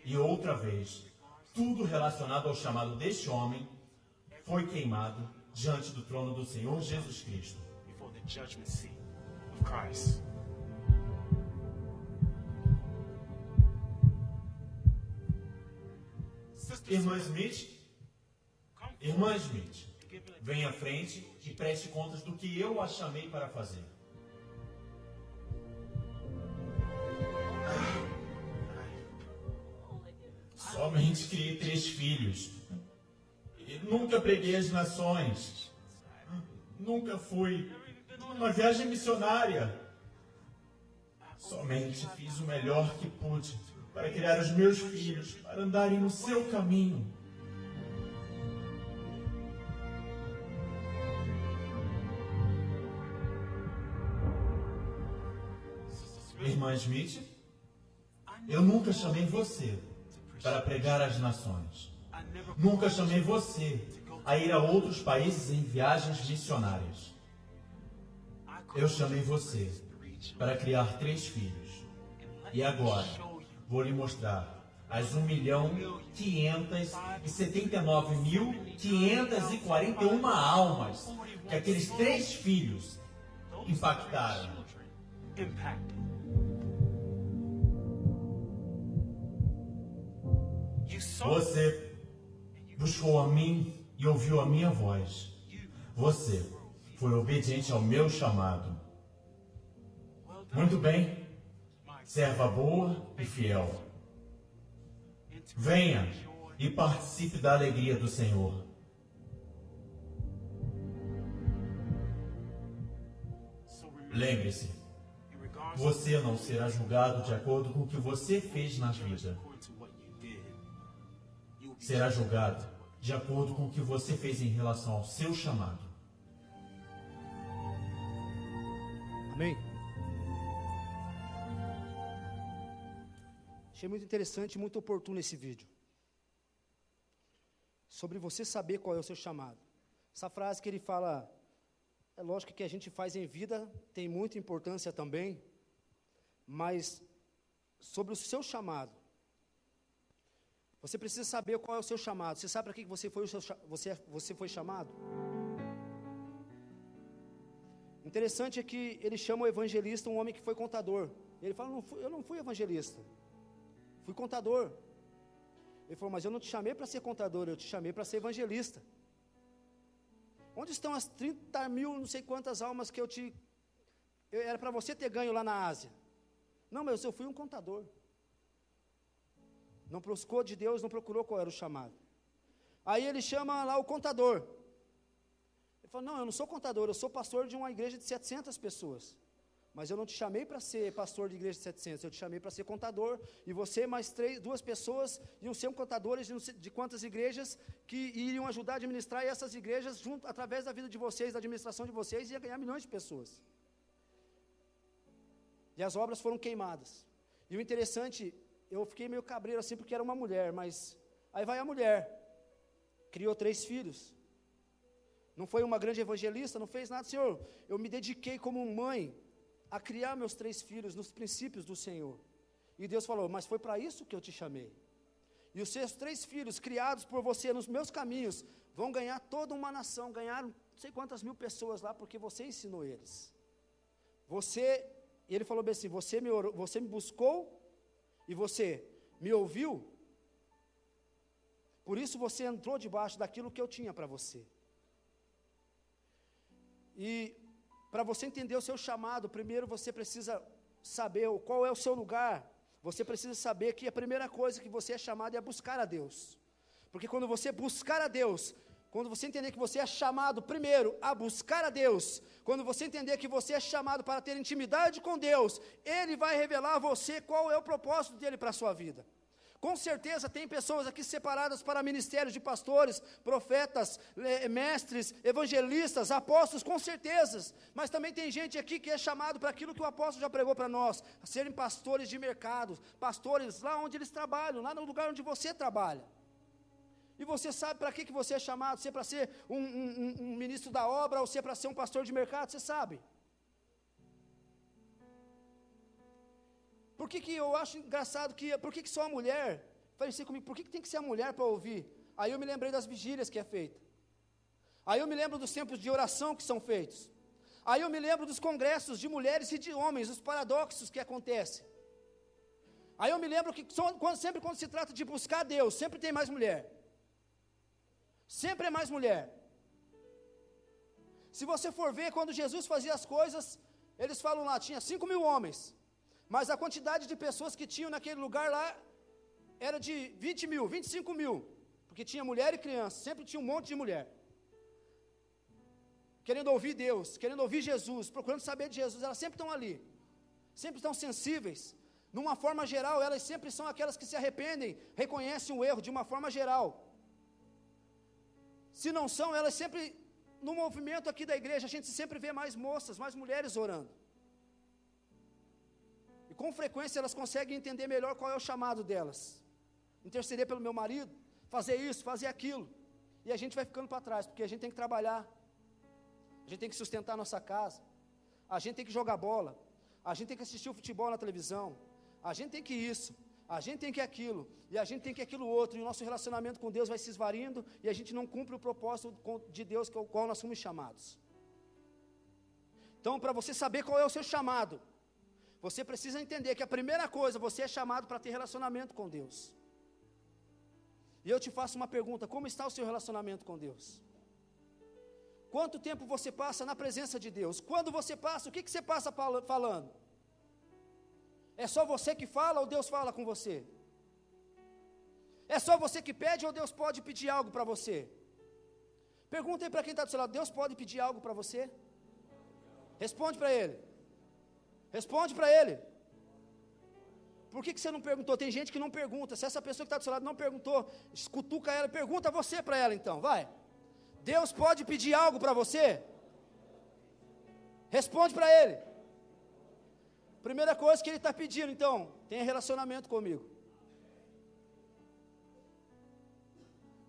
E outra vez, tudo relacionado ao chamado deste homem foi queimado diante do trono do Senhor Jesus Cristo. Judgment seat of Christ. Irmã Smith, venha à frente e preste contas do que eu a chamei para fazer. Somente criei 3 filhos. E nunca preguei as nações. Nunca fui numa viagem missionária. Somente fiz o melhor que pude para criar os meus filhos, para andarem no seu caminho. Irmã Smith, eu nunca chamei você para pregar às nações. Nunca chamei você a ir a outros países em viagens missionárias. Eu chamei você para criar 3 filhos. E agora, vou lhe mostrar as 1.579.541 almas que aqueles 3 filhos impactaram. Você buscou a mim e ouviu a minha voz. Você foi obediente ao meu chamado. Muito bem, serva boa e fiel. Venha e participe da alegria do Senhor. Lembre-se, você não será julgado de acordo com o que você fez na vida. Será julgado de acordo com o que você fez em relação ao seu chamado. Amém? Achei muito interessante, muito oportuno esse vídeo. Sobre você saber qual é o seu chamado. Essa frase que ele fala, é lógico que a gente faz em vida, tem muita importância também, mas sobre o seu chamado. Você precisa saber qual é o seu chamado. Você sabe para que você foi chamado? Interessante é que ele chama o evangelista um homem que foi contador. Ele fala, eu não fui evangelista, fui contador. Ele falou, mas eu não te chamei para ser contador, eu te chamei para ser evangelista. Onde estão as 30 mil, não sei quantas almas que era para você ter ganho lá na Ásia? Não, mas eu fui um contador. Não buscou de Deus, não procurou qual era o chamado. Aí ele chama lá o contador. Ele fala, não, eu não sou contador, eu sou pastor de uma igreja de 700 pessoas. Mas eu não te chamei para ser pastor de igreja de 700, eu te chamei para ser contador, e você mais 2 pessoas iam ser contadores de quantas igrejas que iriam ajudar a administrar, e essas igrejas, através da vida de vocês, da administração de vocês, ia ganhar milhões de pessoas. E as obras foram queimadas. E o interessante, eu fiquei meio cabreiro assim, porque era uma mulher, mas aí vai a mulher, criou 3 filhos, não foi uma grande evangelista, não fez nada. Senhor, eu me dediquei como mãe a criar meus 3 filhos nos princípios do Senhor. E Deus falou, mas foi para isso que eu te chamei. E os seus 3 filhos, criados por você nos meus caminhos, vão ganhar toda uma nação, ganharam não sei quantas mil pessoas lá, porque você ensinou eles. E ele falou bem assim, você me buscou, e você me ouviu, por isso você entrou debaixo daquilo que eu tinha para você. E para você entender o seu chamado, primeiro você precisa saber qual é o seu lugar. Você precisa saber que a primeira coisa que você é chamado é buscar a Deus. Porque quando você buscar a Deus, quando você entender que você é chamado primeiro a buscar a Deus, quando você entender que você é chamado para ter intimidade com Deus, Ele vai revelar a você qual é o propósito dEle para a sua vida. Com certeza tem pessoas aqui separadas para ministérios de pastores, profetas, mestres, evangelistas, apóstolos, com certeza. Mas também tem gente aqui que é chamado para aquilo que o apóstolo já pregou para nós, a serem pastores de mercados, pastores lá onde eles trabalham, lá no lugar onde você trabalha. E você sabe para que você é chamado, se é para ser um ministro da obra, ou se é para ser um pastor de mercado, você sabe. Por que eu acho engraçado por que só a mulher? Falei assim comigo, por que tem que ser a mulher para ouvir? Aí eu me lembrei das vigílias que é feita. Aí eu me lembro dos tempos de oração que são feitos. Aí eu me lembro dos congressos de mulheres e de homens, os paradoxos que acontecem. Aí eu me lembro que sempre quando se trata de buscar Deus, sempre tem mais mulher. Sempre é mais mulher. Se você for ver, quando Jesus fazia as coisas, eles falam lá, tinha 5.000 homens. Mas a quantidade de pessoas que tinham naquele lugar lá era de 20 mil, 25 mil. Porque tinha mulher e criança, sempre tinha um monte de mulher. Querendo ouvir Deus, querendo ouvir Jesus, procurando saber de Jesus, elas sempre estão ali. Sempre estão sensíveis. Numa forma geral, elas sempre são aquelas que se arrependem, reconhecem o erro de uma forma geral. Se não são, elas sempre, no movimento aqui da igreja, a gente sempre vê mais moças, mais mulheres orando. E com frequência elas conseguem entender melhor qual é o chamado delas. Interceder pelo meu marido, fazer isso, fazer aquilo. E a gente vai ficando para trás, porque a gente tem que trabalhar. A gente tem que sustentar a nossa casa. A gente tem que jogar bola. A gente tem que assistir o futebol na televisão. A gente tem que isso. A gente tem que aquilo. E a gente tem que aquilo outro. E o nosso relacionamento com Deus vai se esvarindo. E a gente não cumpre o propósito de Deus, com o qual nós somos chamados. Então, para você saber qual é o seu chamado, você precisa entender que a primeira coisa, você é chamado para ter relacionamento com Deus. E eu te faço uma pergunta, como está o seu relacionamento com Deus? Quanto tempo você passa na presença de Deus? Quando você passa, o que você passa falando? É só você que fala ou Deus fala com você? É só você que pede ou Deus pode pedir algo para você? Pergunta aí para quem está do seu lado, Deus pode pedir algo para você? Responde para ele. Responde para ele. Por que você não perguntou? Tem gente que não pergunta. Se essa pessoa que está do seu lado não perguntou, escutuca ela, pergunta você para ela então, vai. Deus pode pedir algo para você? Responde para ele. Primeira coisa que ele está pedindo, então, tenha relacionamento comigo.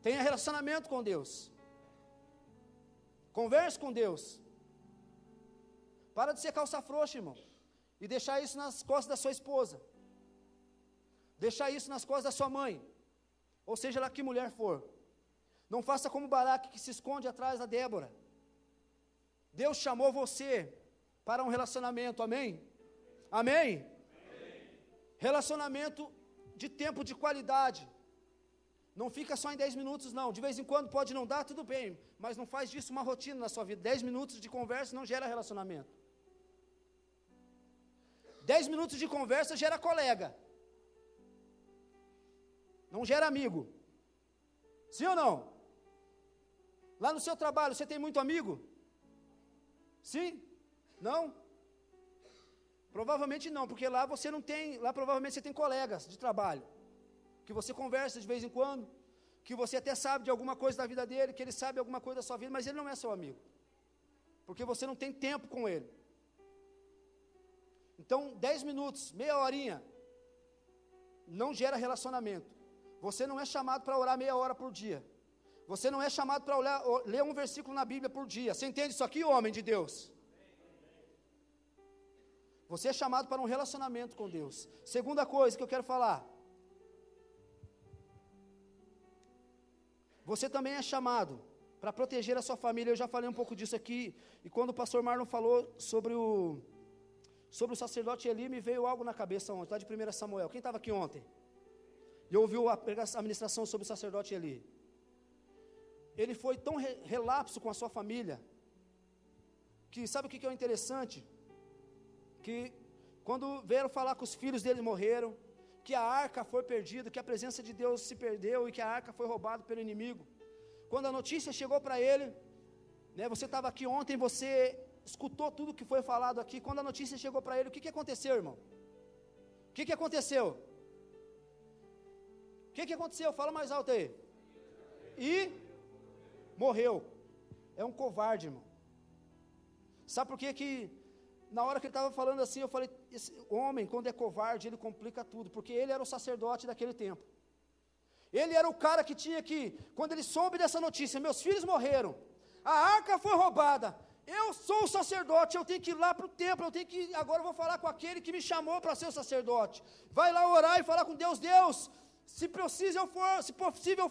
Tenha relacionamento com Deus. Converse com Deus. Para de ser calça frouxa, irmão. E deixar isso nas costas da sua esposa. Deixar isso nas costas da sua mãe. Ou seja lá que mulher for. Não faça como Baraque que se esconde atrás da Débora. Deus chamou você para um relacionamento, amém? Amém? Relacionamento de tempo de qualidade. Não fica só em 10 minutos, não. De vez em quando pode não dar, tudo bem. Mas não faz disso uma rotina na sua vida. 10 minutos de conversa não gera relacionamento. 10 minutos de conversa gera colega. Não gera amigo. Sim ou não? Lá no seu trabalho, você tem muito amigo? Sim? Não? Provavelmente não, porque lá você não tem, lá provavelmente você tem colegas de trabalho, que você conversa de vez em quando, que você até sabe de alguma coisa da vida dele, que ele sabe alguma coisa da sua vida, mas ele não é seu amigo, porque você não tem tempo com ele. Então, 10 minutos, meia horinha, não gera relacionamento. Você não é chamado para orar meia hora por dia. Você não é chamado para ler um versículo na Bíblia por dia. Você entende isso aqui, homem de Deus? Você é chamado para um relacionamento com Deus. Segunda coisa que eu quero falar. Você também é chamado para proteger a sua família. Eu já falei um pouco disso aqui. E quando o pastor Marlon falou sobre o sacerdote Eli, me veio algo na cabeça ontem, lá de 1 Samuel. Quem estava aqui ontem? E ouviu a ministração sobre o sacerdote Eli. Ele foi tão relapso com a sua família, que sabe o que é interessante? Que quando vieram falar que os filhos dele morreram, que a arca foi perdida, que a presença de Deus se perdeu e que a arca foi roubada pelo inimigo. Quando a notícia chegou para ele, né, você estava aqui ontem, você escutou tudo que foi falado aqui. Quando a notícia chegou para ele, o que aconteceu, irmão? O que aconteceu? O que aconteceu? Fala mais alto aí. E morreu. É um covarde, irmão. Sabe por que na hora que ele estava falando assim, eu falei, esse homem, quando é covarde, ele complica tudo, porque ele era o sacerdote daquele tempo. Ele era o cara que tinha que, quando ele soube dessa notícia, meus filhos morreram, a arca foi roubada, eu sou o sacerdote, eu tenho que ir lá para o templo, agora eu vou falar com aquele que me chamou para ser o sacerdote. Vai lá orar e falar com Deus, Deus, se possível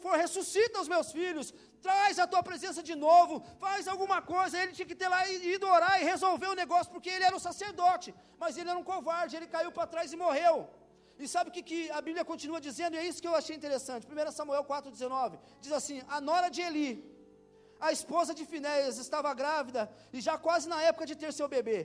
for, ressuscita os meus filhos, traz a tua presença de novo, faz alguma coisa. Ele tinha que ter lá ido orar e resolver o negócio, porque ele era o sacerdote, mas ele era um covarde, ele caiu para trás e morreu. E sabe o que a Bíblia continua dizendo, e é isso que eu achei interessante, 1 Samuel 4,19, diz assim, a nora de Eli, a esposa de Finéias, estava grávida, e já quase na época de ter seu bebê.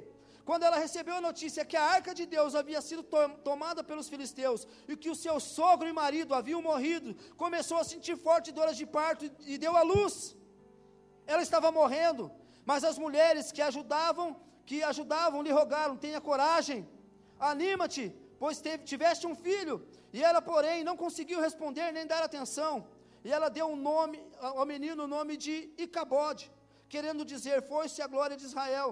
Quando ela recebeu a notícia que a arca de Deus havia sido tomada pelos filisteus, e que o seu sogro e marido haviam morrido, começou a sentir fortes dores de parto, e deu à luz. Ela estava morrendo, mas as mulheres que ajudavam lhe rogaram, tenha coragem, anima-te, pois tiveste um filho. E ela, porém, não conseguiu responder nem dar atenção, e ela deu um nome ao menino, o nome de Icabode, querendo dizer, foi-se a glória de Israel,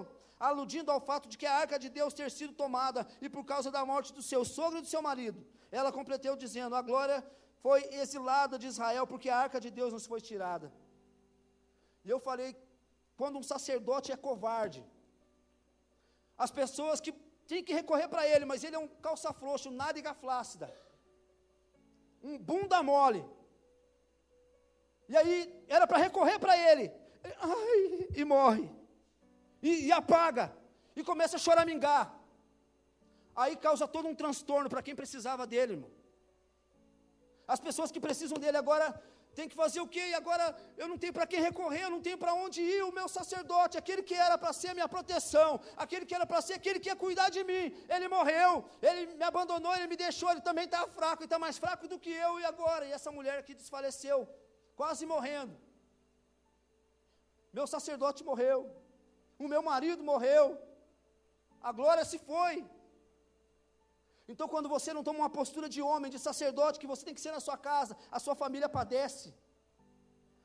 aludindo ao fato de que a arca de Deus ter sido tomada, e por causa da morte do seu sogro e do seu marido. Ela completou dizendo, a glória foi exilada de Israel, porque a arca de Deus nos foi tirada. E eu falei, quando um sacerdote é covarde, as pessoas que têm que recorrer para ele, mas ele é um calça frouxo, nádega flácida, um bunda mole, e aí era para recorrer para ele, e morre, e apaga, e começa a choramingar, aí causa todo um transtorno para quem precisava dele, irmão. As pessoas que precisam dele agora tem que fazer o quê? E agora eu não tenho para quem recorrer, eu não tenho para onde ir. O meu sacerdote, aquele que era para ser minha proteção, aquele que era para ser aquele que ia cuidar de mim, ele morreu, ele me abandonou, ele me deixou, ele também está fraco, ele está mais fraco do que eu, e agora? E essa mulher aqui desfaleceu, quase morrendo. Meu sacerdote morreu, o meu marido morreu, a glória se foi. Então, quando você não toma uma postura de homem, de sacerdote, que você tem que ser na sua casa, a sua família padece.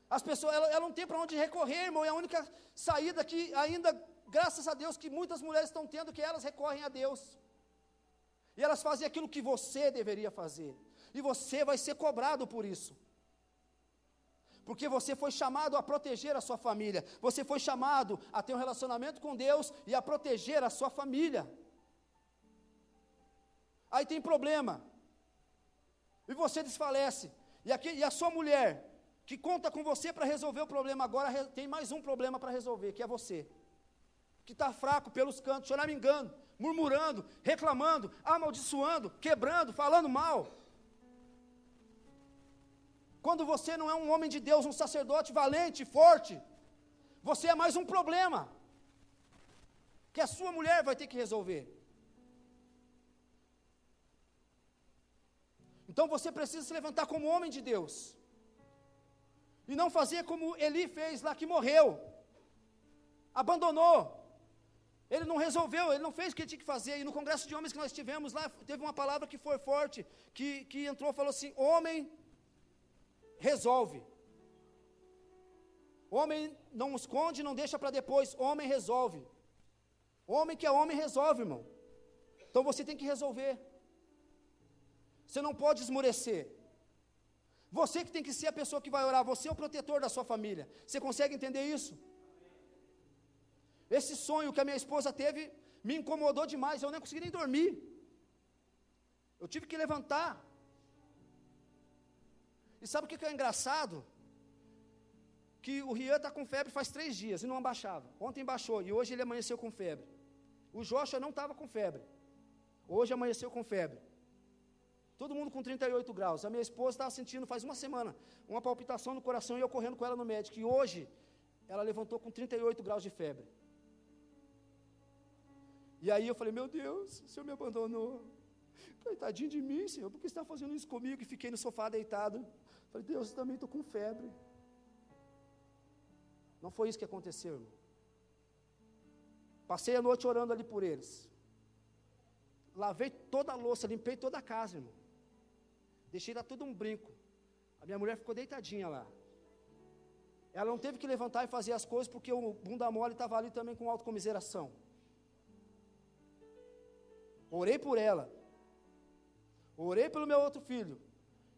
As pessoas, ela não tem para onde recorrer, irmão, é a única saída que ainda, graças a Deus, que muitas mulheres estão tendo, que elas recorrem a Deus. E elas fazem aquilo que você deveria fazer. E você vai ser cobrado por isso. Porque você foi chamado a proteger a sua família. Você foi chamado a ter um relacionamento com Deus e a proteger a sua família. Aí tem problema. E você desfalece. E a sua mulher, que conta com você para resolver o problema, agora tem mais um problema para resolver, que é você. Que está fraco pelos cantos, choramingando, murmurando, reclamando, amaldiçoando, quebrando, falando mal. Quando você não é um homem de Deus, um sacerdote valente, forte, você é mais um problema, que a sua mulher vai ter que resolver. Então você precisa se levantar como homem de Deus, e não fazer como Eli fez lá, que morreu, abandonou, ele não resolveu, ele não fez o que ele tinha que fazer. E no congresso de homens que nós tivemos lá, teve uma palavra que foi forte, que entrou e falou assim: homem resolve. Homem não esconde, não deixa para depois, homem resolve. Homem que é homem resolve, irmão. Então você tem que resolver. Você não pode esmorecer. Você que tem que ser a pessoa que vai orar, você é o protetor da sua família. Você consegue entender isso? Esse sonho que a minha esposa teve me incomodou demais, eu nem consegui nem dormir. Eu tive que levantar. E sabe o que é engraçado? Que o Rian está com febre faz 3 dias e não abaixava. Ontem baixou e hoje ele amanheceu com febre. O Joshua não estava com febre. Hoje amanheceu com febre. Todo mundo com 38 graus. A minha esposa estava sentindo faz uma semana uma palpitação no coração e eu correndo com ela no médico. E hoje ela levantou com 38 graus de febre. E aí eu falei: meu Deus, o Senhor me abandonou. Coitadinho de mim, Senhor, por que você está fazendo isso comigo? E fiquei no sofá deitado. Falei: Deus, eu também estou com febre. Não foi isso que aconteceu, irmão. Passei a noite orando ali por eles. Lavei toda a louça, limpei toda a casa, irmão. Deixei lá tudo um brinco. A minha mulher ficou deitadinha lá. Ela não teve que levantar e fazer as coisas, porque o bunda mole estava ali também com autocomiseração. Orei por ela. Orei pelo meu outro filho.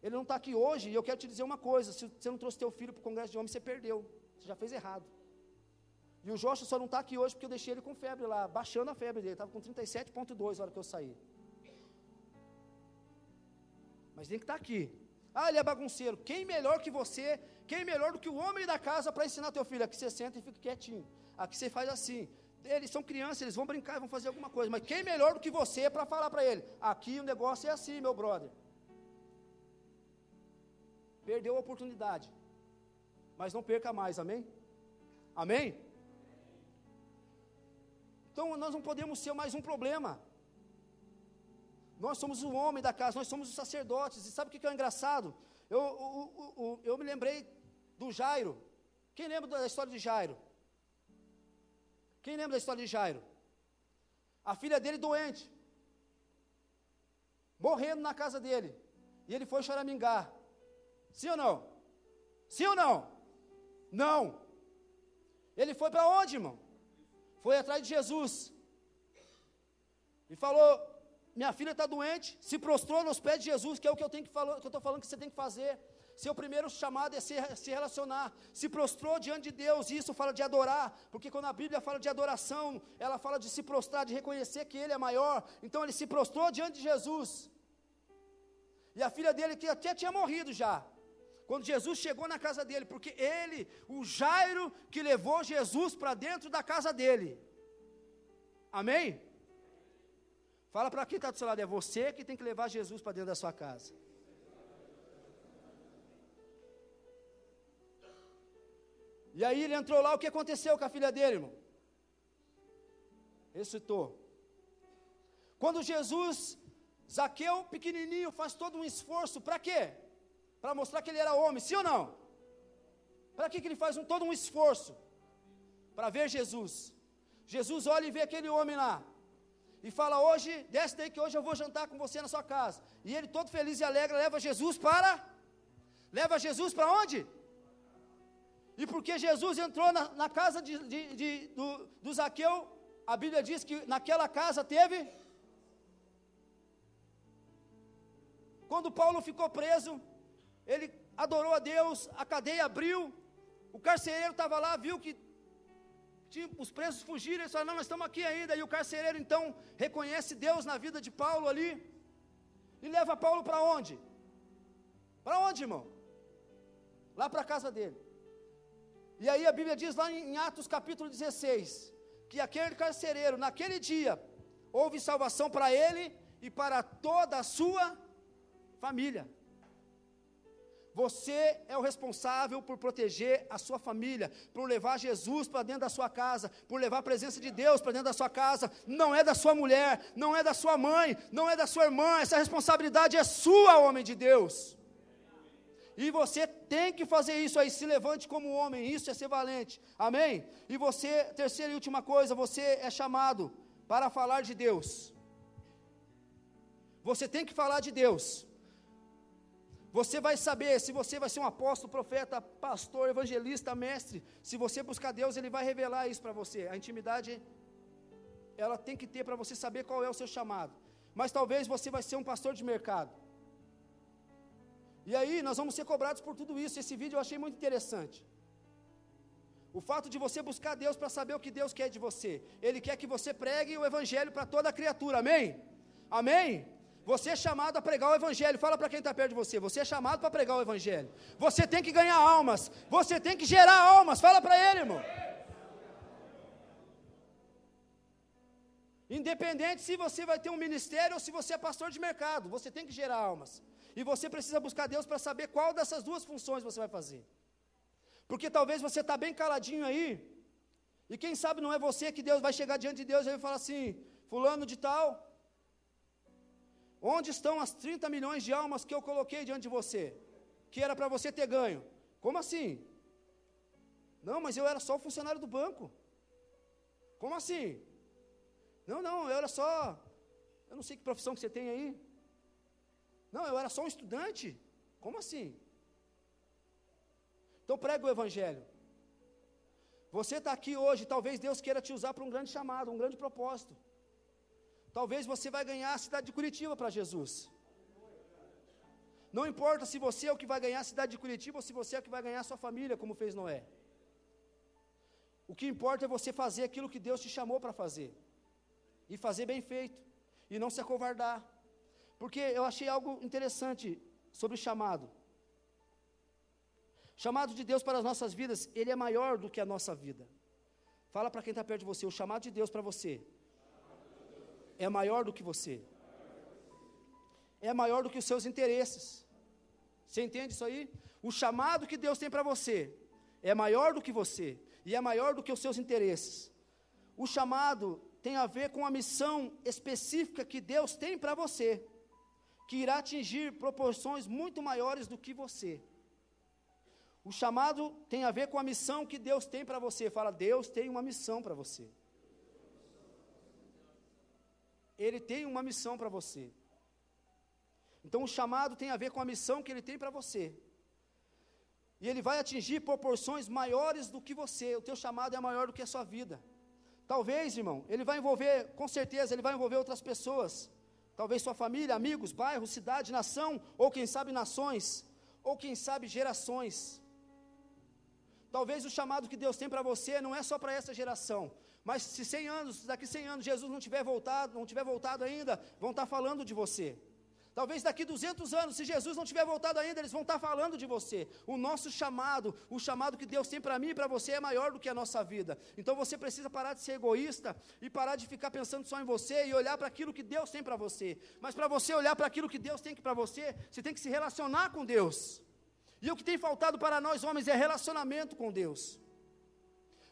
Ele não está aqui hoje, e eu quero te dizer uma coisa: se você não trouxe teu filho para o congresso de homens, você perdeu. Você já fez errado. E o Joshua só não está aqui hoje porque eu deixei ele com febre lá, baixando a febre dele. Estava com 37,2 na hora que eu saí. Mas tem que estar aqui. Ah, ele é bagunceiro. Quem melhor que você, quem melhor do que o homem da casa para ensinar teu filho? Aqui você senta e fica quietinho. Aqui você faz assim. Eles são crianças, eles vão brincar, vão fazer alguma coisa. Mas quem melhor do que você para falar para ele? Aqui o negócio é assim, meu brother. Perdeu a oportunidade. Mas não perca mais, amém? Amém? Então nós não podemos ser mais um problema. Nós somos o homem da casa, nós somos os sacerdotes. E sabe o que é engraçado? Eu me lembrei do Jairo. Quem lembra da história de Jairo? Quem lembra da história de Jairo? A filha dele doente, morrendo na casa dele. E ele foi choramingar. Sim ou não? Sim ou não? Não. Ele foi para onde, irmão? Foi atrás de Jesus. E falou: minha filha está doente. Se prostrou nos pés de Jesus, que é o que eu estou falando que você tem que fazer. Seu primeiro chamado é se relacionar. Se prostrou diante de Deus. E isso fala de adorar. Porque quando a Bíblia fala de adoração, ela fala de se prostrar, de reconhecer que Ele é maior. Então ele se prostrou diante de Jesus. E a filha dele, que até tinha morrido já, quando Jesus chegou na casa dele, porque ele, o Jairo, que levou Jesus para dentro da casa dele. Amém? Fala para quem está do seu lado: é você que tem que levar Jesus para dentro da sua casa. E aí ele entrou lá, o que aconteceu com a filha dele, irmão? Ressuscitou. Quando Jesus, Zaqueu, pequenininho, faz todo um esforço, para quê? Para mostrar que ele era homem, sim ou não? Para que ele faz todo um esforço? Para ver Jesus. Jesus olha e vê aquele homem lá. E fala: hoje, desce daí que hoje eu vou jantar com você na sua casa. E ele todo feliz e alegre leva Jesus para onde? E porque Jesus entrou na casa do Zaqueu, a Bíblia diz que naquela casa teve Quando Paulo ficou preso, ele adorou a Deus, a cadeia abriu, o carcereiro estava lá, viu que os presos fugiram, ele falou, não, nós estamos aqui ainda, e o carcereiro então reconhece Deus na vida de Paulo ali, e leva Paulo para onde? Para onde, irmão? Lá para a casa dele. E aí a Bíblia diz lá em Atos capítulo 16, que aquele carcereiro, naquele dia, houve salvação para ele e para toda a sua família. Você é o responsável por proteger a sua família, por levar Jesus para dentro da sua casa, por levar a presença de Deus para dentro da sua casa. Não é da sua mulher, não é da sua mãe, não é da sua irmã, essa responsabilidade é sua, homem de Deus. E você tem que fazer isso aí, se levante como homem, isso é ser valente, amém? E você, terceira e última coisa, você é chamado para falar de Deus. Você tem que falar de Deus. Você vai saber se você vai ser um apóstolo, profeta, pastor, evangelista, mestre. Se você buscar Deus, Ele vai revelar isso para você. A intimidade, ela tem que ter para você saber qual é o seu chamado. Mas talvez você vai ser um pastor de mercado. E aí nós vamos ser cobrados por tudo isso. Esse vídeo eu achei muito interessante. O fato de você buscar Deus para saber o que Deus quer de você. Ele quer que você pregue o evangelho para toda a criatura, amém? Amém? Você é chamado a pregar o evangelho. Fala para quem está perto de você. Você é chamado para pregar o evangelho. Você tem que ganhar almas. Você tem que gerar almas. Fala para ele, irmão. Independente se você vai ter um ministério ou se você é pastor de mercado, você tem que gerar almas. E você precisa buscar Deus para saber qual dessas duas funções você vai fazer. Porque talvez você está bem caladinho aí, e quem sabe não é você que Deus vai chegar diante de Deus e vai falar assim, fulano de tal, onde estão as 30 milhões de almas que eu coloquei diante de você? Que era para você ter ganho. Como assim? Não, mas eu era só o funcionário do banco. Como assim? Não, eu era só, eu não sei que profissão que você tem aí. Não, eu era só um estudante. Como assim? Então prega o evangelho. Você está aqui hoje, talvez Deus queira te usar para um grande chamado, um grande propósito. Talvez você vai ganhar a cidade de Curitiba para Jesus. Não importa se você é o que vai ganhar a cidade de Curitiba ou se você é o que vai ganhar a sua família, como fez Noé. O que importa é você fazer aquilo que Deus te chamou para fazer. E fazer bem feito. E não se acovardar. Porque eu achei algo interessante sobre chamado. Chamado de Deus para as nossas vidas, ele é maior do que a nossa vida. Fala para quem está perto de você, o chamado de Deus para você é maior do que você. É maior do que os seus interesses. Você entende isso aí? O chamado que Deus tem para você é maior do que você. E é maior do que os seus interesses. O chamado tem a ver com a missão específica que Deus tem para você, que irá atingir proporções muito maiores do que você. O chamado tem a ver com a missão que Deus tem para você. Fala, Deus tem uma missão para você. Ele tem uma missão para você. Então o chamado tem a ver com a missão que Ele tem para você. E Ele vai atingir proporções maiores do que você. O teu chamado é maior do que a sua vida. Talvez, irmão, Ele vai envolver, com certeza, Ele vai envolver outras pessoas. Talvez sua família, amigos, bairro, cidade, nação, ou quem sabe nações, ou quem sabe gerações. Talvez o chamado que Deus tem para você não é só para essa geração, mas se 100 anos, daqui 100 anos Jesus não tiver voltado ainda, vão estar falando de você. Talvez daqui 200 anos, se Jesus não tiver voltado ainda, eles vão estar falando de você. O nosso chamado, o chamado que Deus tem para mim e para você é maior do que a nossa vida. Então você precisa parar de ser egoísta e parar de ficar pensando só em você e olhar para aquilo que Deus tem para você. Mas para você olhar para aquilo que Deus tem para você, você tem que se relacionar com Deus. E o que tem faltado para nós homens é relacionamento com Deus.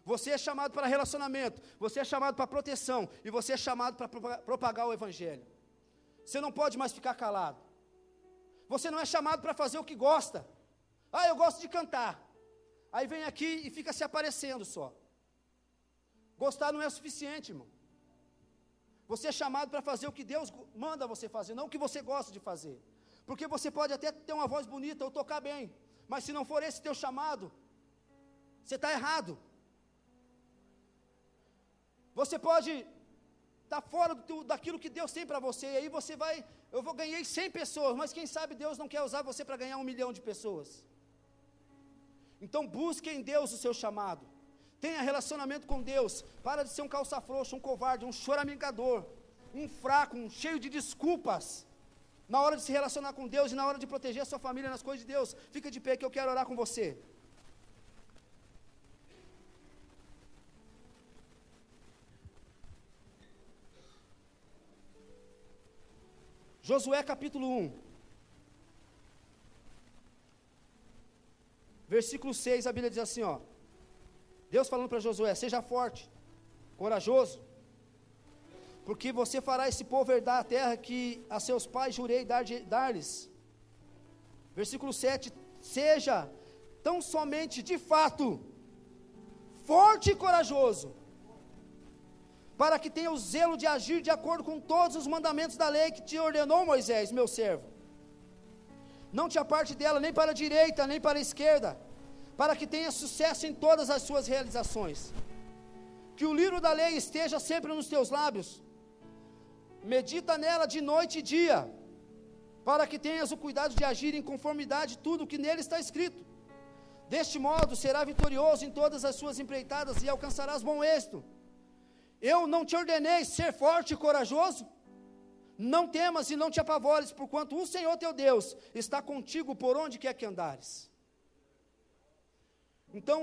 Você é chamado para relacionamento, você é chamado para proteção e você é chamado para propagar o evangelho. Você não pode mais ficar calado. Você não é chamado para fazer o que gosta. Ah, eu gosto de cantar. Aí vem aqui e fica se aparecendo só. Gostar não é o suficiente, irmão. Você é chamado para fazer o que Deus manda você fazer, não o que você gosta de fazer. Porque você pode até ter uma voz bonita ou tocar bem, mas se não for esse teu chamado, você está errado. Você pode está fora daquilo que Deus tem para você, e aí eu ganhei 100 pessoas, mas quem sabe Deus não quer usar você para ganhar 1 milhão de pessoas. Então busque em Deus o seu chamado, tenha relacionamento com Deus, para de ser um calça frouxo, um covarde, um choramingador, um fraco, um cheio de desculpas, na hora de se relacionar com Deus, e na hora de proteger a sua família nas coisas de Deus. Fica de pé que eu quero orar com você. Josué capítulo 1, versículo 6, a Bíblia diz assim, ó, Deus falando para Josué: seja forte, corajoso, porque você fará esse povo herdar a terra que a seus pais jurei dar-lhes. Versículo 7, seja tão somente de fato forte e corajoso, para que tenha o zelo de agir de acordo com todos os mandamentos da lei que te ordenou Moisés, meu servo. Não te aparte dela nem para a direita, nem para a esquerda, para que tenha sucesso em todas as suas realizações. Que o livro da lei esteja sempre nos teus lábios, medita nela de noite e dia, para que tenhas o cuidado de agir em conformidade tudo o que nele está escrito. Deste modo será vitorioso em todas as suas empreitadas e alcançarás bom êxito. Eu não te ordenei ser forte e corajoso? Não temas e não te apavores, porquanto o Senhor teu Deus está contigo por onde quer que andares. Então,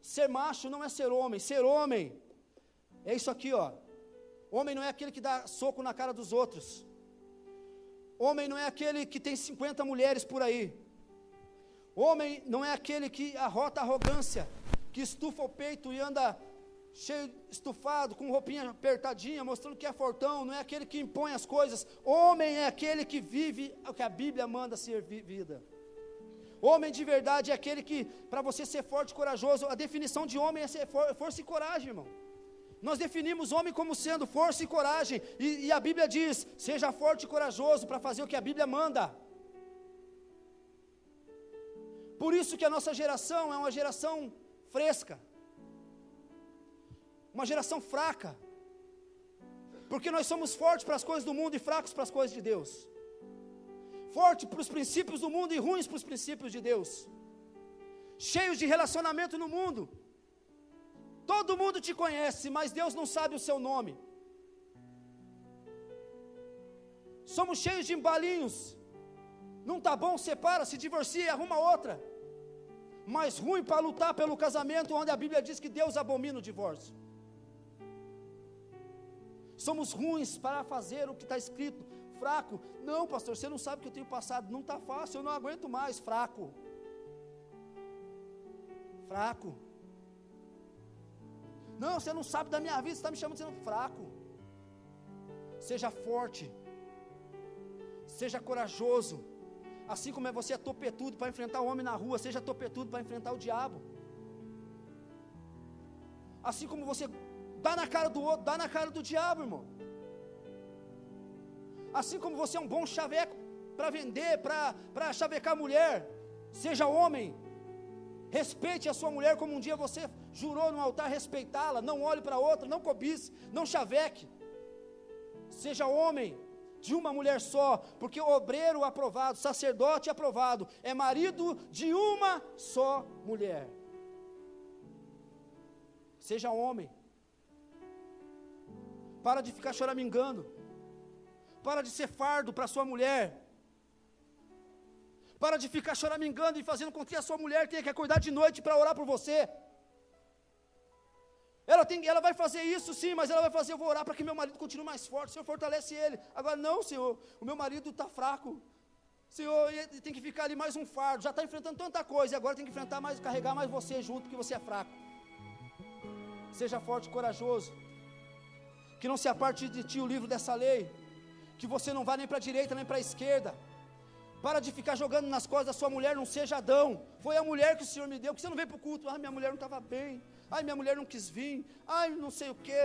ser macho não é ser homem é isso aqui, ó. Homem não é aquele que dá soco na cara dos outros. Homem não é aquele que tem 50 mulheres por aí. Homem não é aquele que arrota a arrogância, que estufa o peito e anda cheio, estufado, com roupinha apertadinha, mostrando que é fortão. Não é aquele que impõe as coisas. Homem é aquele que vive o que a Bíblia manda ser vivida. Homem de verdade é aquele que, para você ser forte e corajoso, a definição de homem é ser força e coragem, irmão. Nós definimos homem como sendo força e coragem, e a Bíblia diz: seja forte e corajoso para fazer o que a Bíblia manda. Por isso que a nossa geração é uma geração fresca, uma geração fraca, porque nós somos fortes para as coisas do mundo e fracos para as coisas de Deus, fortes para os princípios do mundo e ruins para os princípios de Deus, cheios de relacionamento no mundo. Todo mundo te conhece, mas Deus não sabe o seu nome. Somos cheios de embalinhos. Não está bom, separa, se divorcia e arruma outra. Mas ruim para lutar pelo casamento, onde a Bíblia diz que Deus abomina o divórcio. Somos ruins para fazer o que está escrito. Fraco. Não, pastor, você não sabe que eu tenho passado. Não está fácil, eu não aguento mais. Fraco. Não, você não sabe da minha vida, você está me chamando de fraco. Seja forte, seja corajoso. Assim como você é topetudo para enfrentar o homem na rua, seja topetudo para enfrentar o diabo. Assim como você dá na cara do outro, dá na cara do diabo, irmão. Assim como você é um bom chaveco para vender, para chavecar a mulher, seja homem. Respeite a sua mulher como um dia você jurou no altar respeitá-la. Não olhe para outra, não cobice, não chaveque. Seja homem de uma mulher só, porque o obreiro aprovado, sacerdote aprovado, é marido de uma só mulher. Seja homem. Para de ficar choramingando. Para de ser fardo para sua mulher. Para de ficar choramingando e fazendo com que a sua mulher tenha que acordar de noite para orar por você. Ela vai fazer isso sim, mas ela vai fazer: eu vou orar para que meu marido continue mais forte. O Senhor fortalece ele. Agora, não, Senhor, o meu marido está fraco. Senhor, ele tem que ficar ali mais um fardo. Já está enfrentando tanta coisa, e agora tem que enfrentar mais, carregar mais você junto, porque você é fraco. Seja forte e corajoso. Que não se aparte de ti o livro dessa lei. Que você não vá nem para a direita nem para a esquerda. Para de ficar jogando nas costas da sua mulher. Não seja Adão. Foi a mulher que o Senhor me deu. Porque você não veio para o culto. Minha mulher não estava bem. Minha mulher não quis vir. Não sei o que.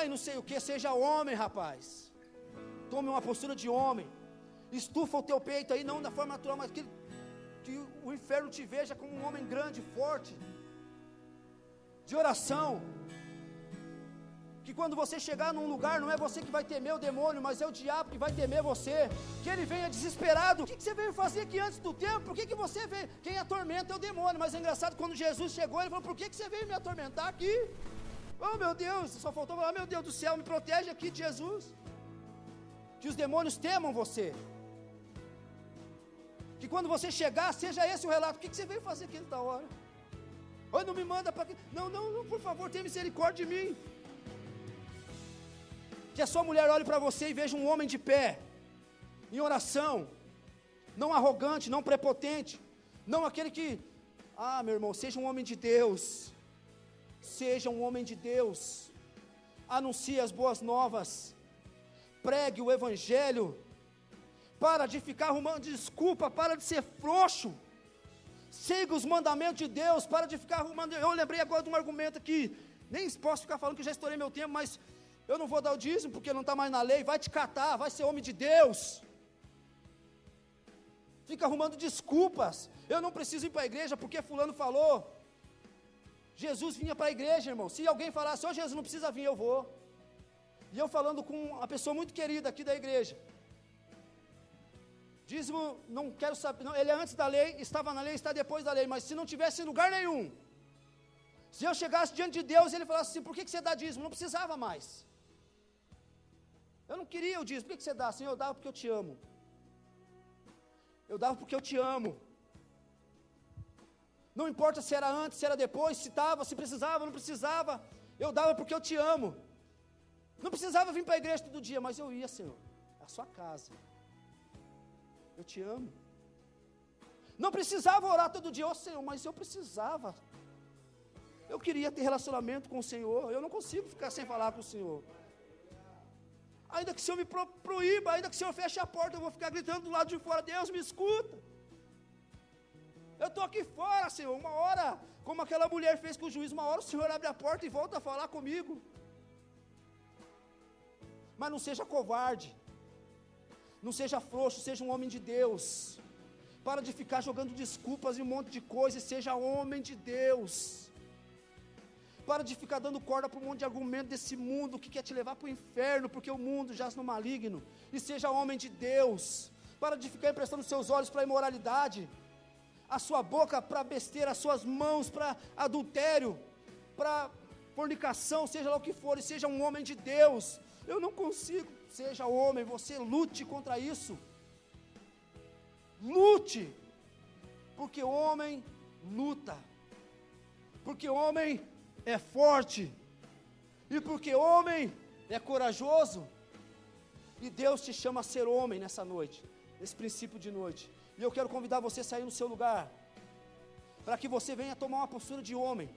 Não sei o que. Seja homem, rapaz. Tome uma postura de homem. Estufa o teu peito aí, não da forma natural, mas que o inferno te veja como um homem grande, forte, de oração. Que quando você chegar num lugar, não é você que vai temer o demônio, mas é o diabo que vai temer você. Que ele venha desesperado. O que você veio fazer aqui antes do tempo? Por que você veio? Quem atormenta é o demônio. Mas é engraçado, quando Jesus chegou, ele falou, por que você veio me atormentar aqui? Oh meu Deus, só faltou falar, meu Deus do céu, me protege aqui de Jesus. Que os demônios temam você. Que quando você chegar, seja esse o relato. O que você veio fazer aqui da hora? Oi, não me manda para aqui. Não, por favor, tenha misericórdia de mim. Que a sua mulher olhe para você e veja um homem de pé, em oração, não arrogante, não prepotente, não aquele que, meu irmão, seja um homem de Deus, seja um homem de Deus, anuncie as boas novas, pregue o evangelho, para de ficar arrumando desculpa, para de ser frouxo, siga os mandamentos de Deus, para de ficar arrumando. Eu lembrei agora de um argumento aqui, nem posso ficar falando que já estourei meu tempo, mas eu não vou dar o dízimo porque não está mais na lei, vai te catar, vai ser homem de Deus. Fica arrumando desculpas, eu não preciso ir para a igreja porque fulano falou. Jesus vinha para a igreja, irmão. Se alguém falasse, Jesus não precisa vir, eu vou. E eu falando com uma pessoa muito querida aqui da igreja. Dízimo, não quero saber, não, ele é antes da lei, estava na lei, está depois da lei, mas se não tivesse em lugar nenhum, se eu chegasse diante de Deus, ele falasse assim, por que você dá dízimo? Não precisava mais. Eu não queria o dízimo, por que você dá? Senhor, eu dava porque eu te amo. Eu dava porque eu te amo. Não importa se era antes, se era depois, se estava, se precisava, não precisava. Eu dava porque eu te amo. Não precisava vir para a igreja todo dia, mas eu ia, Senhor, à sua casa. Eu te amo. Não precisava orar todo dia, Senhor, mas eu precisava. Eu queria ter relacionamento com o Senhor. Eu não consigo ficar sem falar com o Senhor. Ainda que o Senhor me proíba, ainda que o Senhor feche a porta, eu vou ficar gritando do lado de fora, Deus me escuta. Eu estou aqui fora, Senhor, uma hora, como aquela mulher fez com o juiz, uma hora o Senhor abre a porta e volta a falar comigo. Mas não seja covarde, não seja frouxo, seja um homem de Deus. Para de ficar jogando desculpas e um monte de coisa, e seja homem de Deus. Para de ficar dando corda para um monte de argumento desse mundo que quer te levar para o inferno, porque o mundo jaz no maligno, e seja homem de Deus. Para de ficar emprestando seus olhos para a imoralidade, a sua boca para besteira, as suas mãos para adultério, para fornicação, seja lá o que for, e seja um homem de Deus. Eu não consigo, seja homem, você lute contra isso. Lute, porque o homem luta, porque o homem é forte, e porque homem é corajoso, e Deus te chama a ser homem nessa noite, nesse princípio de noite, e eu quero convidar você a sair no seu lugar, para que você venha tomar uma postura de homem,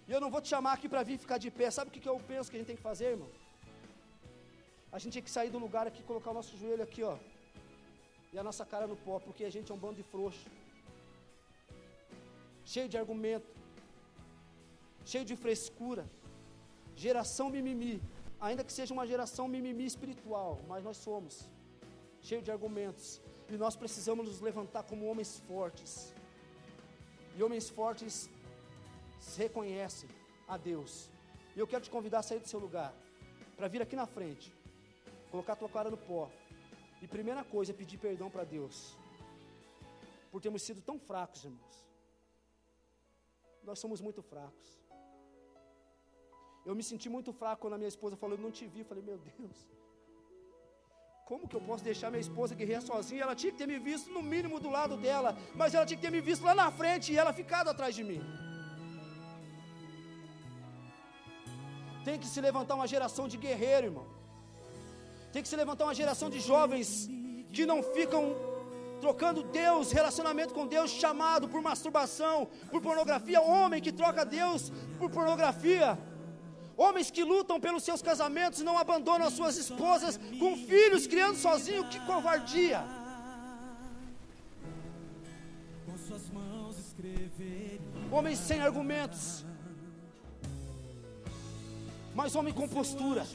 e eu não vou te chamar aqui para vir ficar de pé. Sabe o que eu penso que a gente tem que fazer, irmão? A gente tem que sair do lugar aqui, colocar o nosso joelho aqui, ó, e a nossa cara no pó, porque a gente é um bando de frouxo, cheio de argumento, cheio de frescura, geração mimimi, ainda que seja uma geração mimimi espiritual, mas nós somos, cheio de argumentos, e nós precisamos nos levantar como homens fortes, e homens fortes reconhecem a Deus, e eu quero te convidar a sair do seu lugar, para vir aqui na frente, colocar a tua cara no pó, e primeira coisa é pedir perdão para Deus, por termos sido tão fracos, irmãos. Nós somos muito fracos. Eu me senti muito fraco quando a minha esposa falou, eu não te vi. Eu falei, meu Deus, como que eu posso deixar minha esposa guerrear sozinha? Ela tinha que ter me visto no mínimo do lado dela, mas ela tinha que ter me visto lá na frente e ela ficado atrás de mim. Tem que se levantar uma geração de guerreiro, irmão. Tem que se levantar uma geração de jovens que não ficam trocando Deus, relacionamento com Deus, chamado por masturbação, por pornografia. Homem que troca Deus por pornografia. Homens que lutam pelos seus casamentos e não abandonam as suas esposas com filhos, criando sozinho. Que covardia! Homens sem argumentos, mas homem com postura.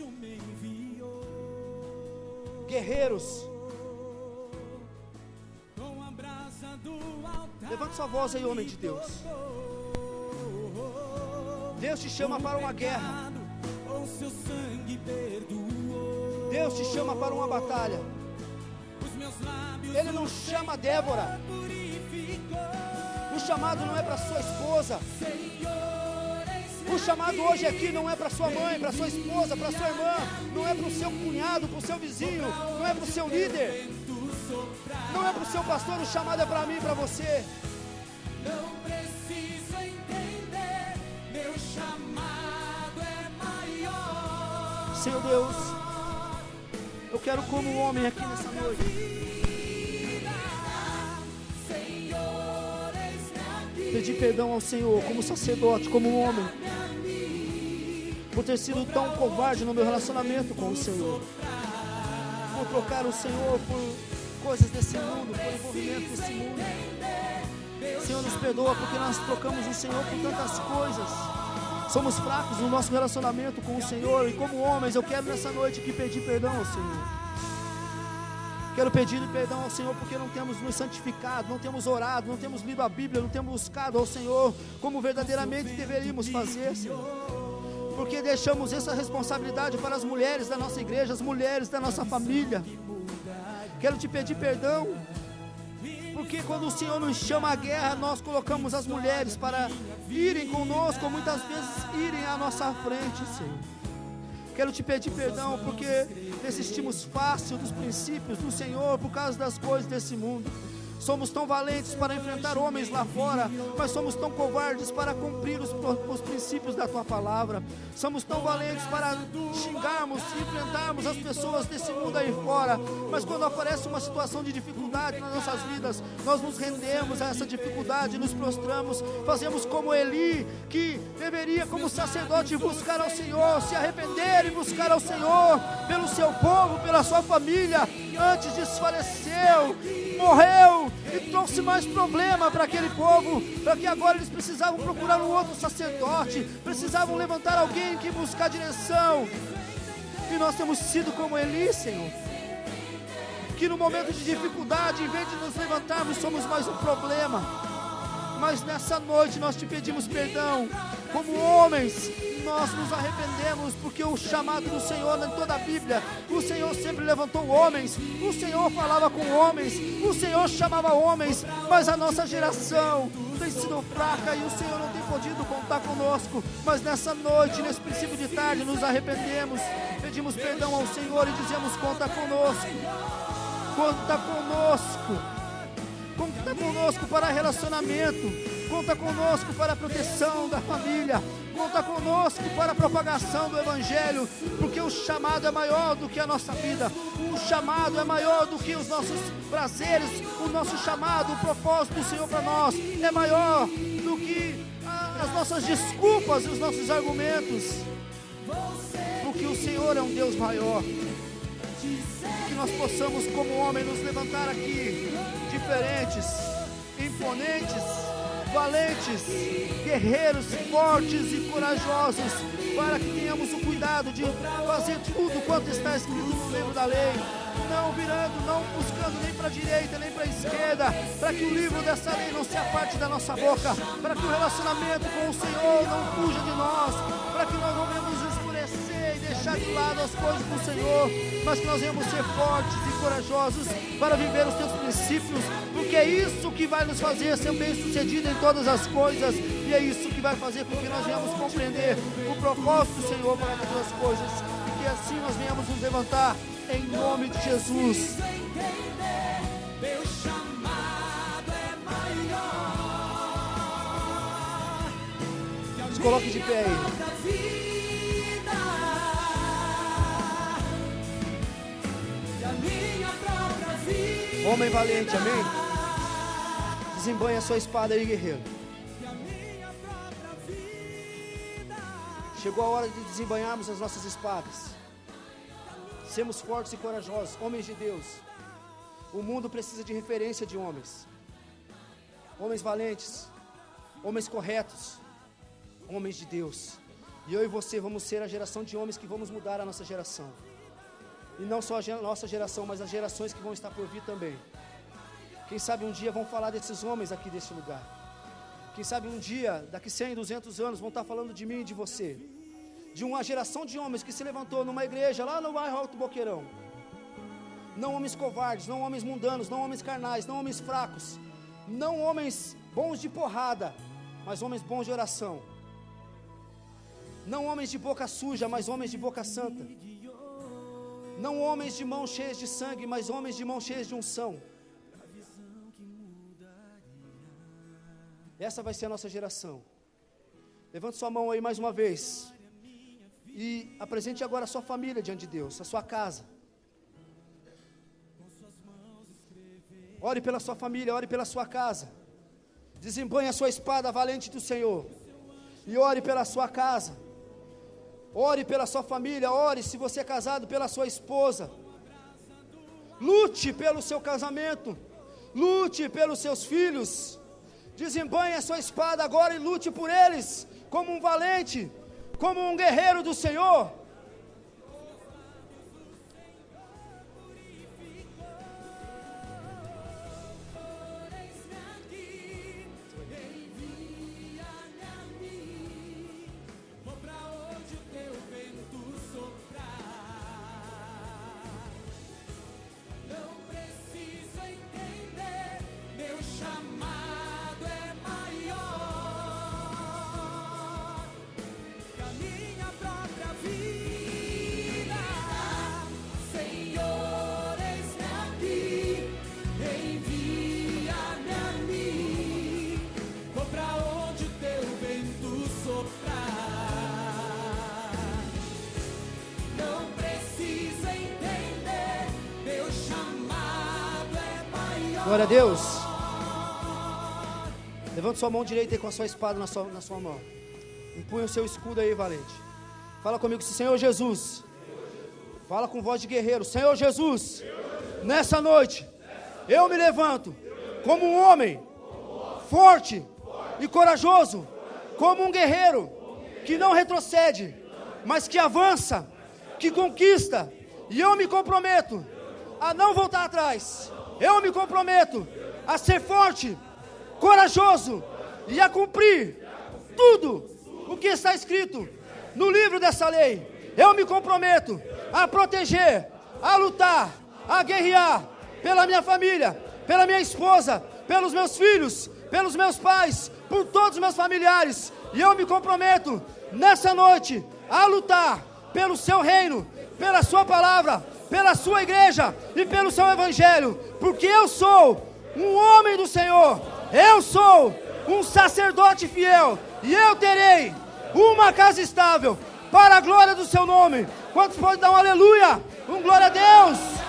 Guerreiros. Levante sua voz aí, homem de Deus. Deus te chama para uma guerra. Deus te chama para uma batalha. Ele não chama Débora. O chamado não é para sua esposa. O chamado hoje aqui não é para sua mãe, para sua esposa, para sua irmã. Não é para o seu cunhado, para o seu vizinho. Não é para o seu líder. Não é para o seu pastor. O chamado é para mim e para você. Não preciso entender, meu chamado é maior. Senhor Deus, eu quero como um homem aqui nessa noite pedir perdão ao Senhor, como sacerdote, como um homem, por ter sido tão covarde no meu relacionamento com o Senhor, por trocar o Senhor por coisas desse mundo, por envolvimento desse mundo. Senhor, nos perdoa porque nós trocamos o Senhor por tantas coisas. Somos fracos no nosso relacionamento com o Senhor, e como homens eu quero nessa noite aqui pedir perdão ao Senhor. Quero pedir perdão ao Senhor porque não temos nos santificado, não temos orado, não temos lido a Bíblia, não temos buscado ao Senhor como verdadeiramente deveríamos fazer, Senhor. Porque deixamos essa responsabilidade para as mulheres da nossa igreja, as mulheres da nossa família. Quero te pedir perdão, porque quando o Senhor nos chama à guerra, nós colocamos as mulheres para irem conosco, ou muitas vezes irem à nossa frente, Senhor. Quero te pedir perdão porque desistimos fácil dos princípios do Senhor por causa das coisas desse mundo. Somos tão valentes para enfrentar homens lá fora, mas somos tão covardes para cumprir os princípios da Tua palavra. Somos tão valentes para xingarmos e enfrentarmos as pessoas desse mundo aí fora, mas quando aparece uma situação de dificuldade nas nossas vidas, nós nos rendemos a essa dificuldade, nos prostramos, fazemos como Eli, que deveria como sacerdote buscar ao Senhor, se arrepender e buscar ao Senhor pelo seu povo, pela sua família. Antes desfaleceu, morreu e trouxe mais problema para aquele povo, para que agora eles precisavam procurar um outro sacerdote, precisavam levantar alguém que buscar direção. E nós temos sido como Eli, Senhor, que no momento de dificuldade, em vez de nos levantarmos, somos mais um problema. Mas nessa noite nós te pedimos perdão, como homens. Nós nos arrependemos porque o chamado do Senhor em toda a Bíblia, o Senhor sempre levantou homens, o Senhor falava com homens, o Senhor chamava homens, mas a nossa geração tem sido fraca e o Senhor não tem podido contar conosco. Mas nessa noite, nesse princípio de tarde, nos arrependemos, pedimos perdão ao Senhor e dizemos: conta conosco, conta conosco. Conta conosco para relacionamento, conta conosco para a proteção da família, conta conosco para a propagação do Evangelho, porque o chamado é maior do que a nossa vida, o chamado é maior do que os nossos prazeres, o nosso chamado, o propósito do Senhor para nós é maior do que as nossas desculpas e os nossos argumentos, porque o Senhor é um Deus maior. Que nós possamos como homem nos levantar aqui diferentes, imponentes, valentes, guerreiros, fortes e corajosos, para que tenhamos o cuidado de fazer tudo quanto está escrito no livro da lei, não virando, não buscando nem para a direita nem para a esquerda, para que o livro dessa lei não se aparte da nossa boca, para que o relacionamento com o Senhor não fuja de nós, para que nós não venhamos escurecer e deixar de lado as coisas do Senhor, mas que nós venhamos ser fortes e corajosos para viver os teus princípios, porque é isso que vai nos fazer ser bem-sucedido em todas as coisas, e é isso que vai fazer com que nós venhamos compreender o propósito do Senhor para todas as coisas, e que assim nós venhamos nos levantar em nome de Jesus. Meu chamado é maior. Se coloque de pé aí. Homem valente, amém? Desembanhe a sua espada aí, guerreiro. Chegou a hora de desembanharmos as nossas espadas. Sermos fortes e corajosos, homens de Deus. O mundo precisa de referência de homens. Homens valentes, homens corretos, homens de Deus. E eu e você vamos ser a geração de homens que vamos mudar a nossa geração. E não só a nossa geração, mas as gerações que vão estar por vir também. Quem sabe um dia vão falar desses homens aqui deste lugar. Quem sabe um dia, daqui 100, 200 anos, vão estar falando de mim e de você. de uma geração de homens que se levantou numa igreja lá no bairro Alto Boqueirão. Não homens covardes, não homens mundanos, não homens carnais, não homens fracos, não homens bons de porrada, mas homens bons de oração. Não homens de boca suja, mas homens de boca santa. Não homens de mãos cheias de sangue, mas homens de mãos cheias de unção. Essa vai ser a nossa geração. Levante sua mão aí mais uma vez e apresente agora a sua família diante de Deus, a sua casa. Ore pela sua família, ore pela sua casa. Desembanhe a sua espada valente do Senhor e ore pela sua casa. Ore pela sua família, ore se você é casado pela sua esposa. Lute pelo seu casamento, lute pelos seus filhos. Desembanhe a sua espada agora e lute por eles, como um valente, como um guerreiro do Senhor. Glória a Deus. Levante sua mão direita aí com a sua espada na sua mão. Empunha o seu escudo aí, valente. Fala comigo, Senhor Jesus. Fala com voz de guerreiro. Senhor Jesus, nessa noite, eu me levanto como um homem forte e corajoso, como um guerreiro que não retrocede, mas que avança, que conquista. E eu me comprometo a não voltar atrás. Eu me comprometo a ser forte, corajoso e a cumprir tudo o que está escrito no livro dessa lei. Eu me comprometo a proteger, a lutar, a guerrear pela minha família, pela minha esposa, pelos meus filhos, pelos meus pais, por todos os meus familiares. E eu me comprometo nessa noite a lutar pelo seu reino, pela sua palavra, pela sua igreja e pelo seu evangelho, porque eu sou um homem do Senhor, eu sou um sacerdote fiel, e eu terei uma casa estável, para a glória do seu nome. Quantos podem dar um aleluia? Um glória a Deus!